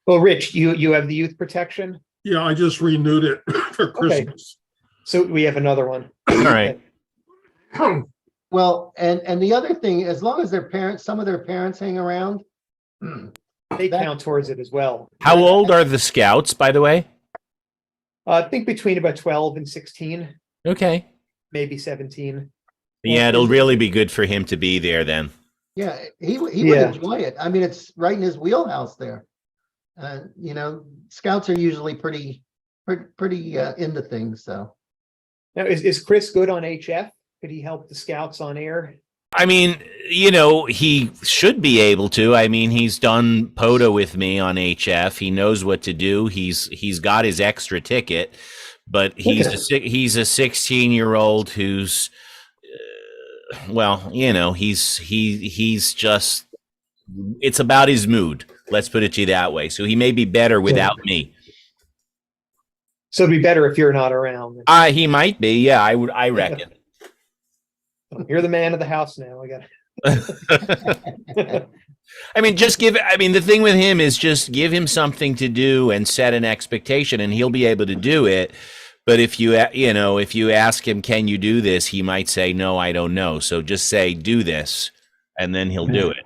Speaker 6: Well, Rich, you have the youth protection?
Speaker 1: Yeah, I just renewed it for
Speaker 6: Okay.
Speaker 1: Christmas.
Speaker 6: So we have another one.
Speaker 3: All right.
Speaker 2: Well, and the other thing, as long as their parents, some of their parents hang around.
Speaker 6: They
Speaker 2: That-
Speaker 6: count towards it as well.
Speaker 3: How old are the scouts, by the way?
Speaker 6: I think between about 12 and 16,
Speaker 3: Okay.
Speaker 6: maybe 17.
Speaker 3: Yeah, it'll really be good for him to be there then.
Speaker 2: Yeah, he would
Speaker 6: Yeah.
Speaker 2: enjoy it. I mean, it's right in his wheelhouse there. You know, scouts are usually pretty into things, so.
Speaker 6: Now, is Chris good on HF? Could he help the scouts on air?
Speaker 3: I mean, you know, he should be able to. I mean, he's done POTA with me on HF. He knows what to do. He's got his extra ticket, but he's a 16-year-old who's well, you know, he's just, it's about his mood. Let's put it to you that way. So he may be better without me.
Speaker 6: So it'd be better if you're not around.
Speaker 3: He might be. Yeah, I reckon.
Speaker 6: You're the man of the house now. I got
Speaker 3: I mean, the thing with him is just give him something to do and set an expectation and he'll be able to do it. But if you ask him, can you do this? He might say, no, I don't know. So just say, do this, and then he'll do it.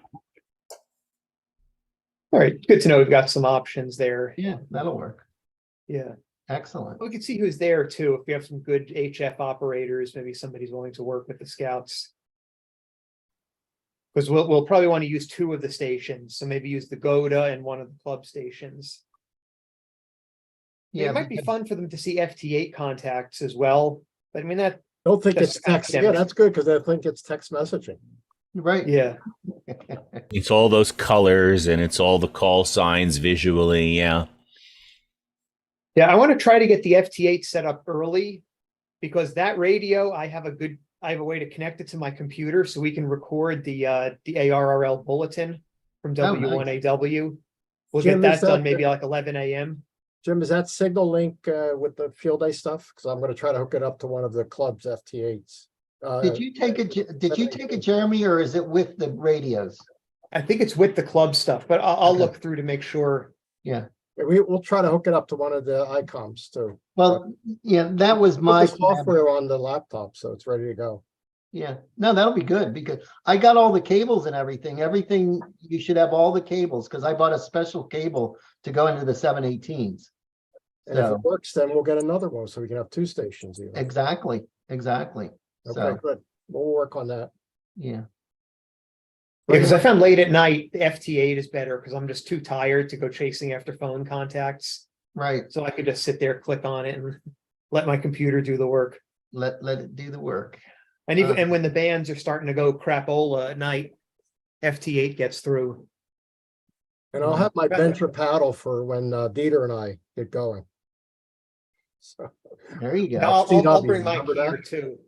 Speaker 6: All right. Good to know we've got some options there.
Speaker 2: Yeah, that'll work.
Speaker 6: Yeah.
Speaker 2: Excellent.
Speaker 6: We can see who's there too. If we have some good HF operators, maybe somebody's willing to work with the scouts. Because we'll probably want to use 2 of the stations. So maybe use the GODA and one of the club stations.
Speaker 2: Yeah,
Speaker 6: It might be fun for them to see FT8 contacts as well. But I mean, that,
Speaker 4: Don't think
Speaker 6: That's
Speaker 4: it's text. Yeah,
Speaker 6: academic.
Speaker 4: that's good because I think it's text messaging.
Speaker 2: right.
Speaker 6: yeah.
Speaker 3: It's all those colors and it's all the call signs visually. Yeah.
Speaker 6: Yeah, I want to try to get the FT8 set up early because that radio, I have a way to connect it to my computer so we can record the ARRL bulletin from
Speaker 2: Oh, nice.
Speaker 6: W1AW. We'll
Speaker 4: Jim,
Speaker 6: get
Speaker 4: is
Speaker 6: that done
Speaker 4: that-
Speaker 6: maybe like 11 a.m.
Speaker 4: Jim, is that signal link with the field day stuff? Because I'm going to try to hook it up to one of the club's FT8s.
Speaker 2: Did you take it, Jeremy, or is it with the radios?
Speaker 6: I think it's with the club stuff, but I'll look through to make sure.
Speaker 4: We'll try to hook it up to one of the ICOMs too.
Speaker 2: Well, yeah, that was
Speaker 4: Put
Speaker 2: my
Speaker 4: the software on the laptop, so it's ready to go.
Speaker 2: Yeah, no, that'll be good because I got all the cables and everything. Everything, you should have all the cables because I bought a special cable to go into the 718s.
Speaker 4: And if it
Speaker 2: So,
Speaker 4: works, then we'll get another one, so we can have two stations even.
Speaker 2: exactly.
Speaker 4: Okay,
Speaker 2: So,
Speaker 4: good. We'll work on that.
Speaker 2: yeah,
Speaker 6: Because I found late at night, the FT8 is better because I'm just too tired to go chasing after phone contacts.
Speaker 2: right.
Speaker 6: So I could just sit there, click on it and let my computer do the work.
Speaker 2: Let it do the work.
Speaker 6: And even, and when the bands are starting to go crapola at night, FT8 gets through.
Speaker 4: And I'll have my venture paddle for when Dieter and I get going. So,
Speaker 2: There you go.
Speaker 6: I'll
Speaker 4: CW,
Speaker 6: bring my
Speaker 4: remember
Speaker 6: gear
Speaker 4: that?
Speaker 6: too.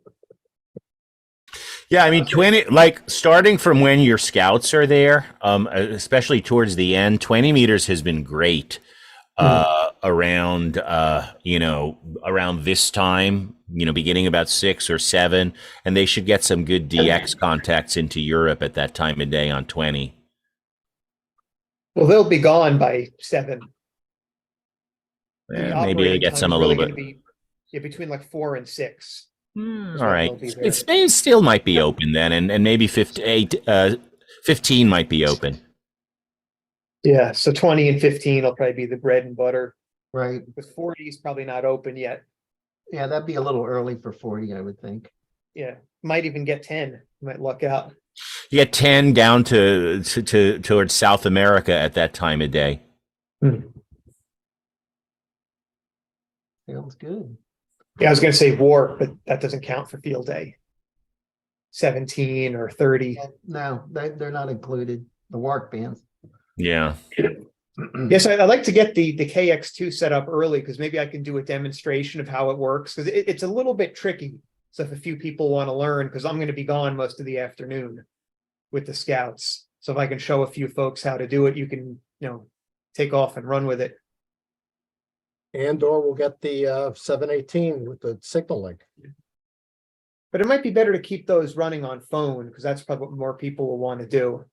Speaker 3: Yeah, I mean, 20, like starting from when your scouts are there, especially towards the end, 20 meters has been great. Around, around this time, beginning about 6 or 7, and they should get some good DX contacts into Europe at that time of day on 20.
Speaker 6: Well, they'll be gone by 7.
Speaker 3: Maybe they
Speaker 6: Operating
Speaker 3: get
Speaker 6: time
Speaker 3: some
Speaker 6: is
Speaker 3: a little
Speaker 6: really
Speaker 3: bit.
Speaker 6: gonna be, between like 4 and 6.
Speaker 3: All
Speaker 6: when
Speaker 3: right,
Speaker 6: they'll be there.
Speaker 3: it still might be open then, and maybe 15 might be open.
Speaker 6: Yeah, so 20 and 15 will probably be the bread and butter.
Speaker 2: Right.
Speaker 6: With 40 is probably not open yet.
Speaker 2: Yeah, that'd be a little early for 40, I would think.
Speaker 6: Yeah, might even get 10. Might luck out.
Speaker 3: You get 10 down to towards South America at that time of day.
Speaker 2: Sounds good.
Speaker 6: Yeah, I was gonna say warp, but that doesn't count for field day. 17 or 30.
Speaker 2: No, they're not included. The WARC bands.
Speaker 3: Yeah.
Speaker 6: Yes, I'd like to get the KX2 set up early because maybe I can do a demonstration of how it works because it's a little bit tricky. So if a few people want to learn, because I'm going to be gone most of the afternoon with the scouts. So if I can show a few folks how to do it, you can, take off and run with it.
Speaker 4: And/or we'll get the 718 with the signal link.
Speaker 6: But it might be better to keep those running on phone because that's probably what more people will want to do.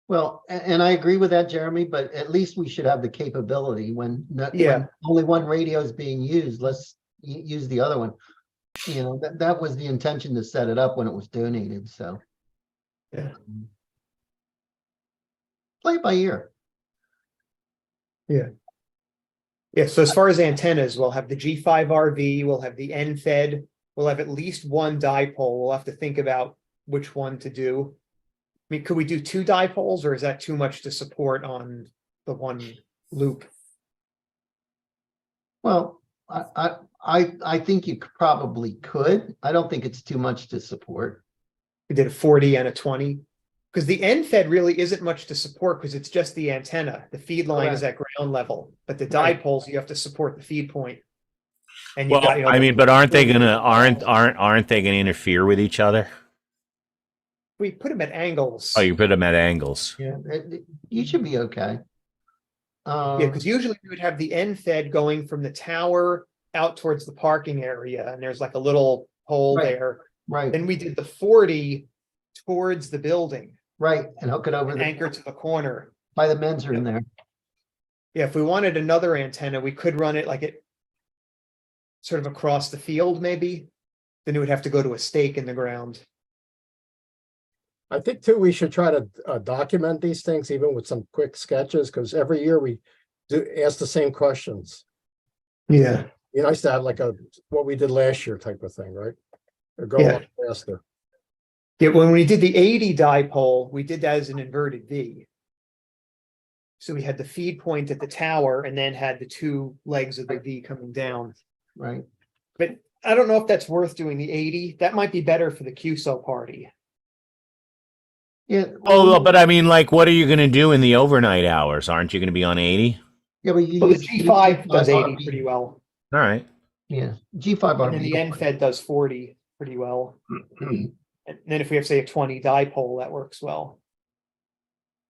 Speaker 2: Well, and I agree with that, Jeremy, but at least we should have the capability when
Speaker 6: Yeah.
Speaker 2: only one radio is being used, let's use the other one. That was the intention to set it up when it was donated, so.
Speaker 6: Yeah.
Speaker 2: Play it by ear.
Speaker 6: Yeah, so as far as antennas, we'll have the G5RV, we'll have the NFED, we'll have at least one dipole. We'll have to think about which one to do. I mean, could we do 2 dipoles or is that too much to support on the one loop?
Speaker 2: Well, I think you probably could. I don't think it's too much to support.
Speaker 6: We did a 40 and a 20. Because the NFED really isn't much to support because it's just the antenna. The feed line is at ground level, but the dipoles, you have to support the feed point. And
Speaker 3: Well, but aren't they gonna interfere with each other?
Speaker 6: we put them at angles.
Speaker 3: Oh, you put them at angles.
Speaker 2: Yeah, you should be okay.
Speaker 6: Yeah, because usually we would have the NFED going from the tower out towards the parking area, and there's like a little hole
Speaker 2: Right.
Speaker 6: there.
Speaker 2: Right,
Speaker 6: Then we did the 40 towards the building,
Speaker 2: right, and hook it over
Speaker 6: and anchor to the corner.
Speaker 2: by the men's room there.
Speaker 6: Yeah, if we wanted another antenna, we could run it like it sort of across the field, maybe. Then it would have to go to a stake in the ground.
Speaker 4: I think too, we should try to document these things even with some quick sketches, because every year we do ask the same questions.
Speaker 6: Yeah.
Speaker 4: Be nice to have like what we did last year type of thing, right? Or go
Speaker 6: Yeah.
Speaker 4: on faster.
Speaker 6: Yeah, when we did the 80 dipole, we did that as an inverted V. So we had the feed point at the tower and then had the 2 legs of the V coming down.
Speaker 2: Right.
Speaker 6: But I don't know if that's worth doing the 80. That might be better for the QSO party.
Speaker 2: Yeah.
Speaker 3: Oh, but I mean, like, what are you gonna do in the overnight hours? Aren't you gonna be on 80?
Speaker 2: Yeah, but you
Speaker 6: Well, the
Speaker 2: use
Speaker 6: G5 does 80
Speaker 2: G5RB.
Speaker 6: pretty well.
Speaker 3: All right.
Speaker 2: Yeah,
Speaker 6: And
Speaker 2: G5RB.
Speaker 6: then the NFED does 40 pretty well. And then if we have, say, a 20 dipole, that works well.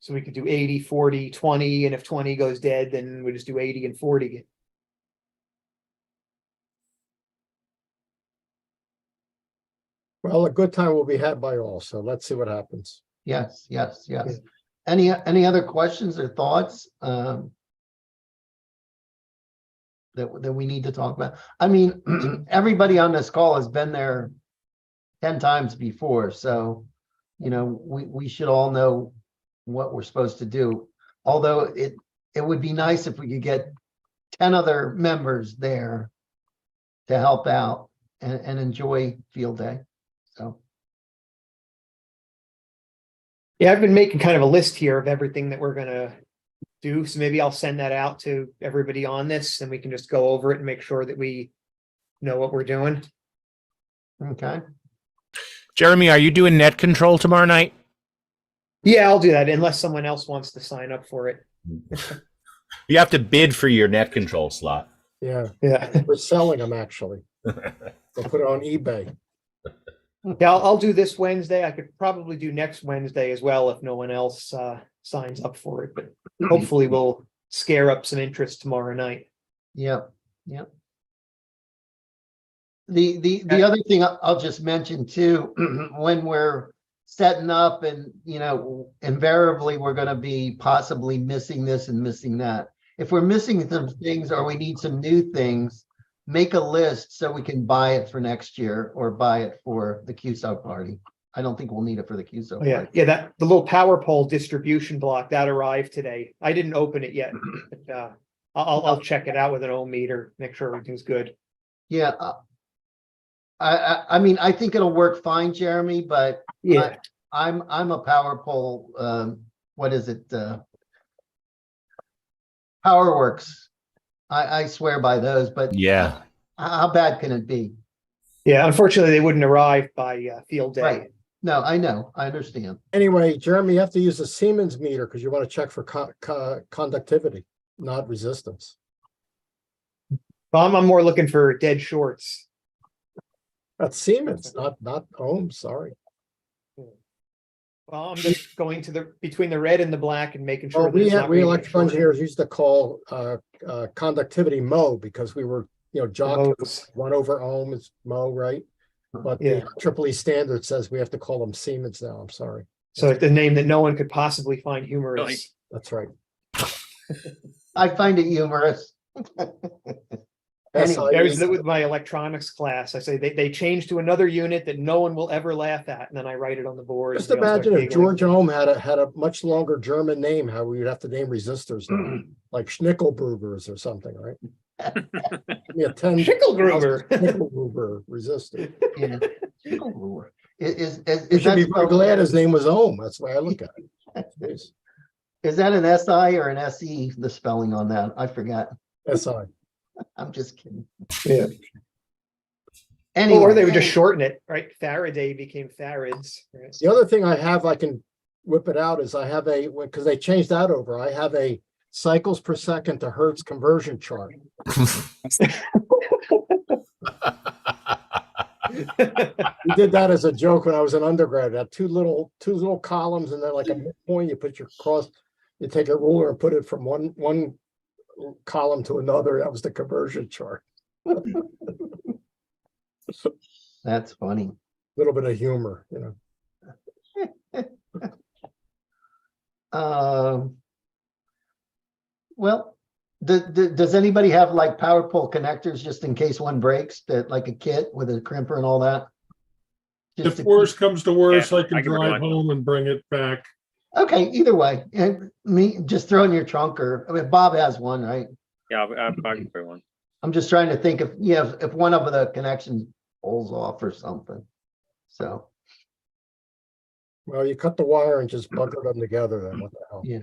Speaker 6: So we could do 80, 40, 20, and if 20 goes dead, then we just do 80 and 40.
Speaker 4: Well, a good time will be had by all, so let's see what happens.
Speaker 2: Yes, yes, yes. Any other questions or thoughts? That we need to talk about? I mean, everybody on this call has been there 10 times before, so, we should all know what we're supposed to do. Although it would be nice if we could get 10 other members there to help out and enjoy field day. So,
Speaker 6: Yeah, I've been making kind of a list here of everything that we're gonna do, so maybe I'll send that out to everybody on this, and we can just go over it and make sure that we know what we're doing.
Speaker 2: okay.
Speaker 3: Jeremy, are you doing net control tomorrow night?
Speaker 6: Yeah, I'll do that unless someone else wants to sign up for it.
Speaker 3: You have to bid for your net control slot.
Speaker 4: Yeah,
Speaker 6: Yeah,
Speaker 4: we're selling them actually. We'll put it on eBay.
Speaker 6: yeah, I'll do this Wednesday. I could probably do next Wednesday as well if no one else signs up for it, but hopefully we'll scare up some interest tomorrow night.
Speaker 2: Yep. The other thing I'll just mention too, when we're setting up and, invariably we're going to be possibly missing this and missing that. If we're missing some things or we need some new things, make a list so we can buy it for next year or buy it for the QSO party. I don't think we'll need it for the QSO
Speaker 6: Oh, yeah,
Speaker 2: party.
Speaker 6: yeah, that the little power pole distribution block that arrived today. I didn't open it yet, but I'll check it out with an ohm meter, make sure everything's good.
Speaker 2: Yeah. I mean, I think it'll work fine, Jeremy, but
Speaker 6: Yeah,
Speaker 2: I'm a power pole, what is it? PowerWorks. I swear by those, but
Speaker 3: Yeah.
Speaker 2: how bad can it be?
Speaker 6: yeah. Unfortunately, they wouldn't arrive by field day.
Speaker 2: Right. No, I know. I understand.
Speaker 4: Anyway, Jeremy, you have to use a Siemens meter because you want to check for conductivity, not resistance.
Speaker 6: I'm more looking for dead shorts.
Speaker 4: That's Siemens, not ohms, sorry.
Speaker 6: Well, I'm just going to between the red and the black and making sure.
Speaker 4: Well,
Speaker 6: that it's not
Speaker 4: we
Speaker 6: reading
Speaker 4: electrical
Speaker 6: short.
Speaker 4: engineers used to call conductivity Mo because we were, jockeying
Speaker 6: Modes.
Speaker 4: 1 over ohm is Mo, right? But
Speaker 6: Yeah.
Speaker 4: the Triple standard says we have to call them Siemens now. I'm sorry.
Speaker 6: So it's a name that no one could possibly find humorous.
Speaker 4: That's right.
Speaker 2: I find it humorous. Anyway,
Speaker 6: There's with my electronics class. I say they changed to another unit that no one will ever laugh at, and then I write it on the board.
Speaker 4: Just
Speaker 6: and they all start
Speaker 4: imagine if
Speaker 6: giggling.
Speaker 4: George Ohm had a much longer German name, how we would have to name resistors now, like Schnickelbrugers or something, right? Give me a 10
Speaker 6: Schickelgruber.
Speaker 4: Schnickelgruber resistor.
Speaker 2: yeah. Is
Speaker 4: You should be
Speaker 2: that
Speaker 4: very glad his name was Ohm. That's the way I look at it. Jeez.
Speaker 2: is that an SI or an SE, the spelling on that? I forgot.
Speaker 4: SI.
Speaker 2: I'm just kidding.
Speaker 6: Yeah.
Speaker 2: Anyway.
Speaker 6: Or they would just shorten it, right? Faraday became Farads. Right?
Speaker 4: The other thing I have, I can whip it out, is I have because they changed that over, I have a cycles per second to hertz conversion chart. We did that as a joke when I was an undergrad. I had two little columns, and then like a midpoint, you put you take a ruler and put it from one column to another. That was the conversion chart.
Speaker 2: That's funny.
Speaker 4: Little bit of humor,
Speaker 2: Well, does anybody have like power pole connectors just in case one breaks, that like a kit with a crimper and all that? Just
Speaker 1: If
Speaker 2: to
Speaker 1: worse comes to worse,
Speaker 7: Yeah,
Speaker 1: I can
Speaker 7: I can bring
Speaker 1: drive
Speaker 7: one.
Speaker 1: home and bring it back.
Speaker 2: Okay, either way, and me just throw in your trunk, or I mean, Bob has one, right?
Speaker 7: Yeah, I'll give her one.
Speaker 2: I'm just trying to think if one of the connections pulls off or something. So,
Speaker 4: well, you cut the wire and just bunker them together. Then what the hell?
Speaker 2: yeah.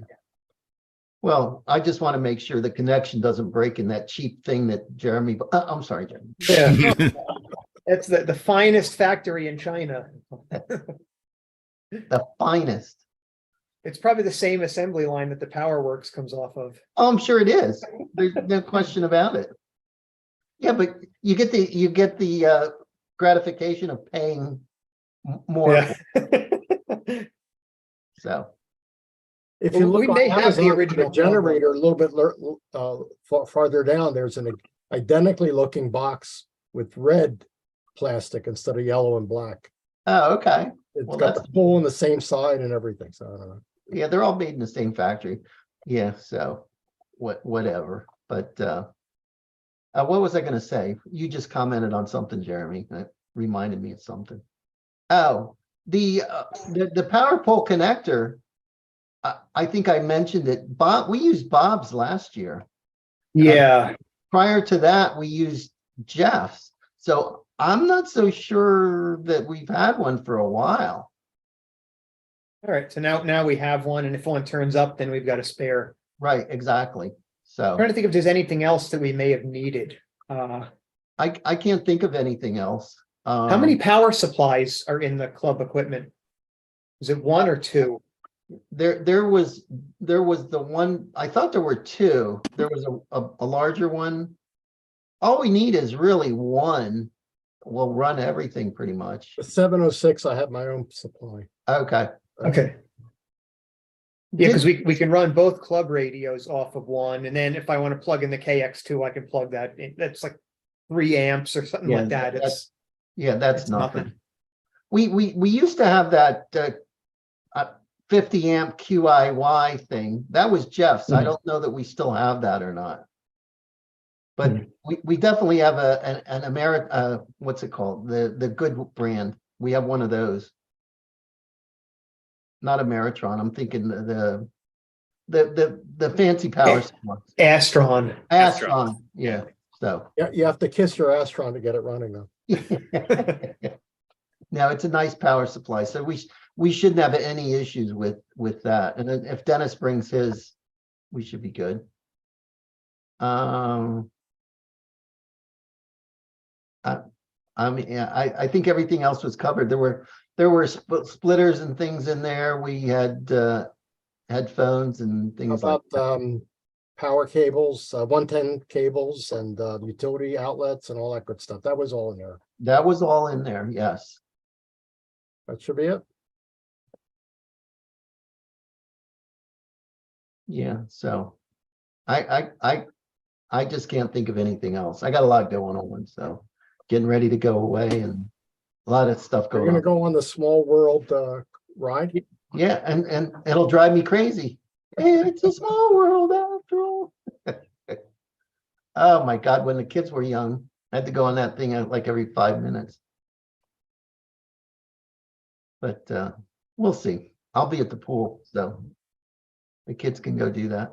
Speaker 2: Well, I just want to make sure the connection doesn't break in that cheap thing that Jeremy, I'm sorry, Jeremy.
Speaker 6: Yeah. It's the finest factory in China.
Speaker 2: The finest.
Speaker 6: It's probably the same assembly line that the PowerWorks comes off of.
Speaker 2: Oh, I'm sure it is. There's no question about it. Yeah, but you get the gratification of paying more.
Speaker 6: Yeah.
Speaker 2: So,
Speaker 4: If
Speaker 6: Well,
Speaker 4: you look
Speaker 6: we
Speaker 4: on
Speaker 6: may have the
Speaker 4: Amazon,
Speaker 6: original
Speaker 4: generator a little bit farther down, there's an identically looking box with red plastic instead of yellow and black.
Speaker 2: oh, okay.
Speaker 4: It's
Speaker 2: Well,
Speaker 4: got
Speaker 2: that's-
Speaker 4: the hole in the same side and everything. So I don't know.
Speaker 2: Yeah, they're all made in the same factory. Yeah, so whatever. But what was I gonna say? You just commented on something, Jeremy. That reminded me of something. Oh, the power pole connector. I think I mentioned it. We used Bob's last year.
Speaker 6: Yeah.
Speaker 2: Prior to that, we used Jeff's. So I'm not so sure that we've had one for a while.
Speaker 6: All right. So now we have one, and if one turns up, then we've got a spare.
Speaker 2: Right, exactly. So
Speaker 6: Trying to think if there's anything else that we may have needed.
Speaker 2: I can't think of anything else.
Speaker 6: How many power supplies are in the club equipment? Is it one or two?
Speaker 2: There was the one, I thought there were two. There was a larger one. All we need is really one. We'll run everything pretty much.
Speaker 4: The 706, I have my own supply.
Speaker 2: Okay.
Speaker 6: Okay. Yeah, because we can run both club radios off of one, and then if I want to plug in the KX2, I can plug that in. That's like 3 amps or something
Speaker 2: Yeah,
Speaker 6: like that.
Speaker 2: that's
Speaker 6: it's
Speaker 2: nothing. We used to have that 50 amp QIY thing. That was Jeff's. I don't know that we still have that or not. But we definitely have an American, what's it called? The good brand. We have one of those. Not Ameritron. I'm thinking the fancy power supply.
Speaker 6: Astron.
Speaker 2: Astron. Yeah. So
Speaker 4: Yeah, you have to kiss your Astron to get it running though.
Speaker 2: no, it's a nice power supply. So we shouldn't have any issues with that. And then if Dennis brings his, we should be good. I mean, yeah, I think everything else was covered. There were splitters and things in there. We had headphones and
Speaker 4: How
Speaker 2: things like
Speaker 4: about power cables, 110 cables and utility outlets and all that good stuff? That was all in there.
Speaker 2: that was all in there. Yes.
Speaker 4: That should be it.
Speaker 2: Yeah. So I just can't think of anything else. I got a lot going on, so getting ready to go away and a lot of stuff
Speaker 4: We're
Speaker 2: going
Speaker 4: gonna
Speaker 2: on.
Speaker 4: go on the small world ride.
Speaker 2: Yeah, and it'll drive me crazy. It's a small world after all. Oh my God, when the kids were young, I had to go on that thing like every 5 minutes. But we'll see. I'll be at the pool, so the kids can go do that.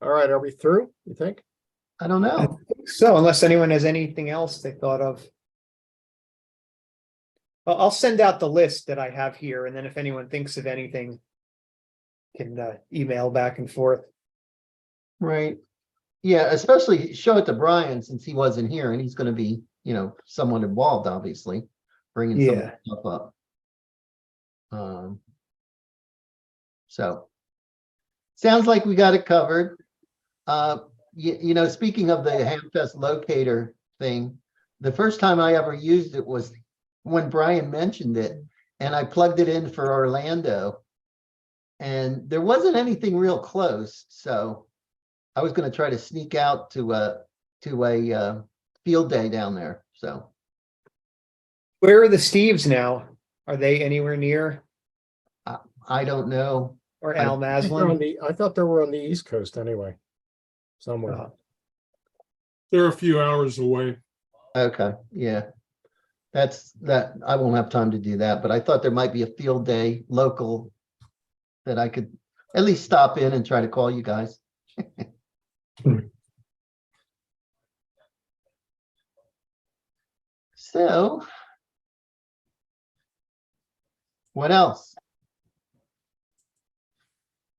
Speaker 4: All right, are we through, you think?
Speaker 2: I don't know.
Speaker 6: So unless anyone has anything else they thought of. I'll send out the list that I have here, and then if anyone thinks of anything, can email back and forth.
Speaker 2: Right. Yeah, especially show it to Brian since he wasn't here and he's going to be, somewhat involved, obviously, bringing some of
Speaker 6: Yeah.
Speaker 2: the stuff up. So sounds like we got it covered. Speaking of the Hamfest locator thing, the first time I ever used it was when Brian mentioned it, and I plugged it in for Orlando, and there wasn't anything real close, so I was going to try to sneak out to a field day down there. So
Speaker 6: Where are the Steves now? Are they anywhere near?
Speaker 2: I don't know.
Speaker 6: Or Al
Speaker 4: I
Speaker 6: Maslin?
Speaker 4: thought they were on the East Coast anyway, somewhere.
Speaker 1: They're a few hours away.
Speaker 2: Okay, yeah. That's that. I won't have time to do that, but I thought there might be a field day local that I could at least stop in and try to call you guys. So, what else?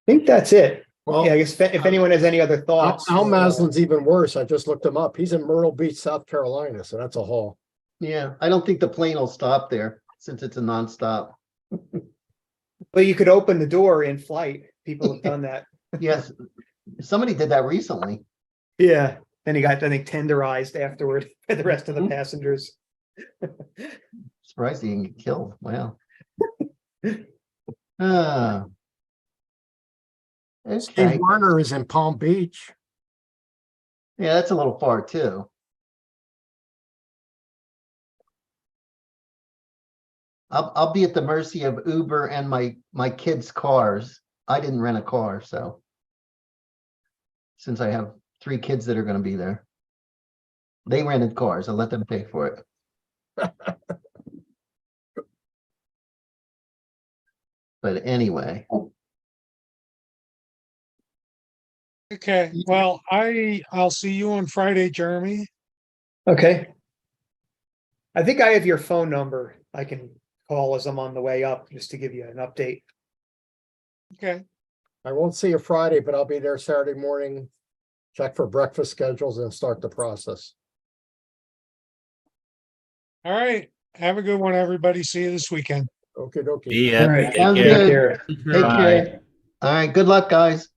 Speaker 6: I think that's it.
Speaker 4: Well,
Speaker 6: Yeah, I guess if anyone has any other
Speaker 4: Al
Speaker 6: thoughts.
Speaker 4: Maslin's even worse. I just looked him up. He's in Myrtle Beach, South Carolina, so that's a haul.
Speaker 2: Yeah, I don't think the plane will stop there since it's a nonstop.
Speaker 6: But you could open the door in flight. People have done that.
Speaker 2: Yes, somebody did that recently.
Speaker 6: Yeah. Then he got, I think, tenderized afterward by the rest of the passengers.
Speaker 2: Surprised he didn't get killed. Wow. Ah.
Speaker 4: Steve
Speaker 2: Okay.
Speaker 4: Warner is in Palm Beach.
Speaker 2: Yeah, that's a little far too. I'll be at the mercy of Uber and my kids' cars. I didn't rent a car, so. Since I have 3 kids that are gonna be there. They rented cars. I'll let them pay for it. But anyway,
Speaker 5: Okay, well, I'll see you on Friday, Jeremy.
Speaker 6: Okay. I think I have your phone number. I can call as I'm on the way up, just to give you an update.
Speaker 5: Okay,
Speaker 4: I won't see you Friday, but I'll be there Saturday morning. Check for breakfast schedules and start the process.
Speaker 5: all right. Have a good one, everybody. See you this weekend.
Speaker 4: Okay, dokie.
Speaker 3: See ya.
Speaker 6: All right.
Speaker 3: Take
Speaker 2: Sounds
Speaker 3: care.
Speaker 2: good.
Speaker 6: Take care.
Speaker 2: Take care. All right, good luck, guys.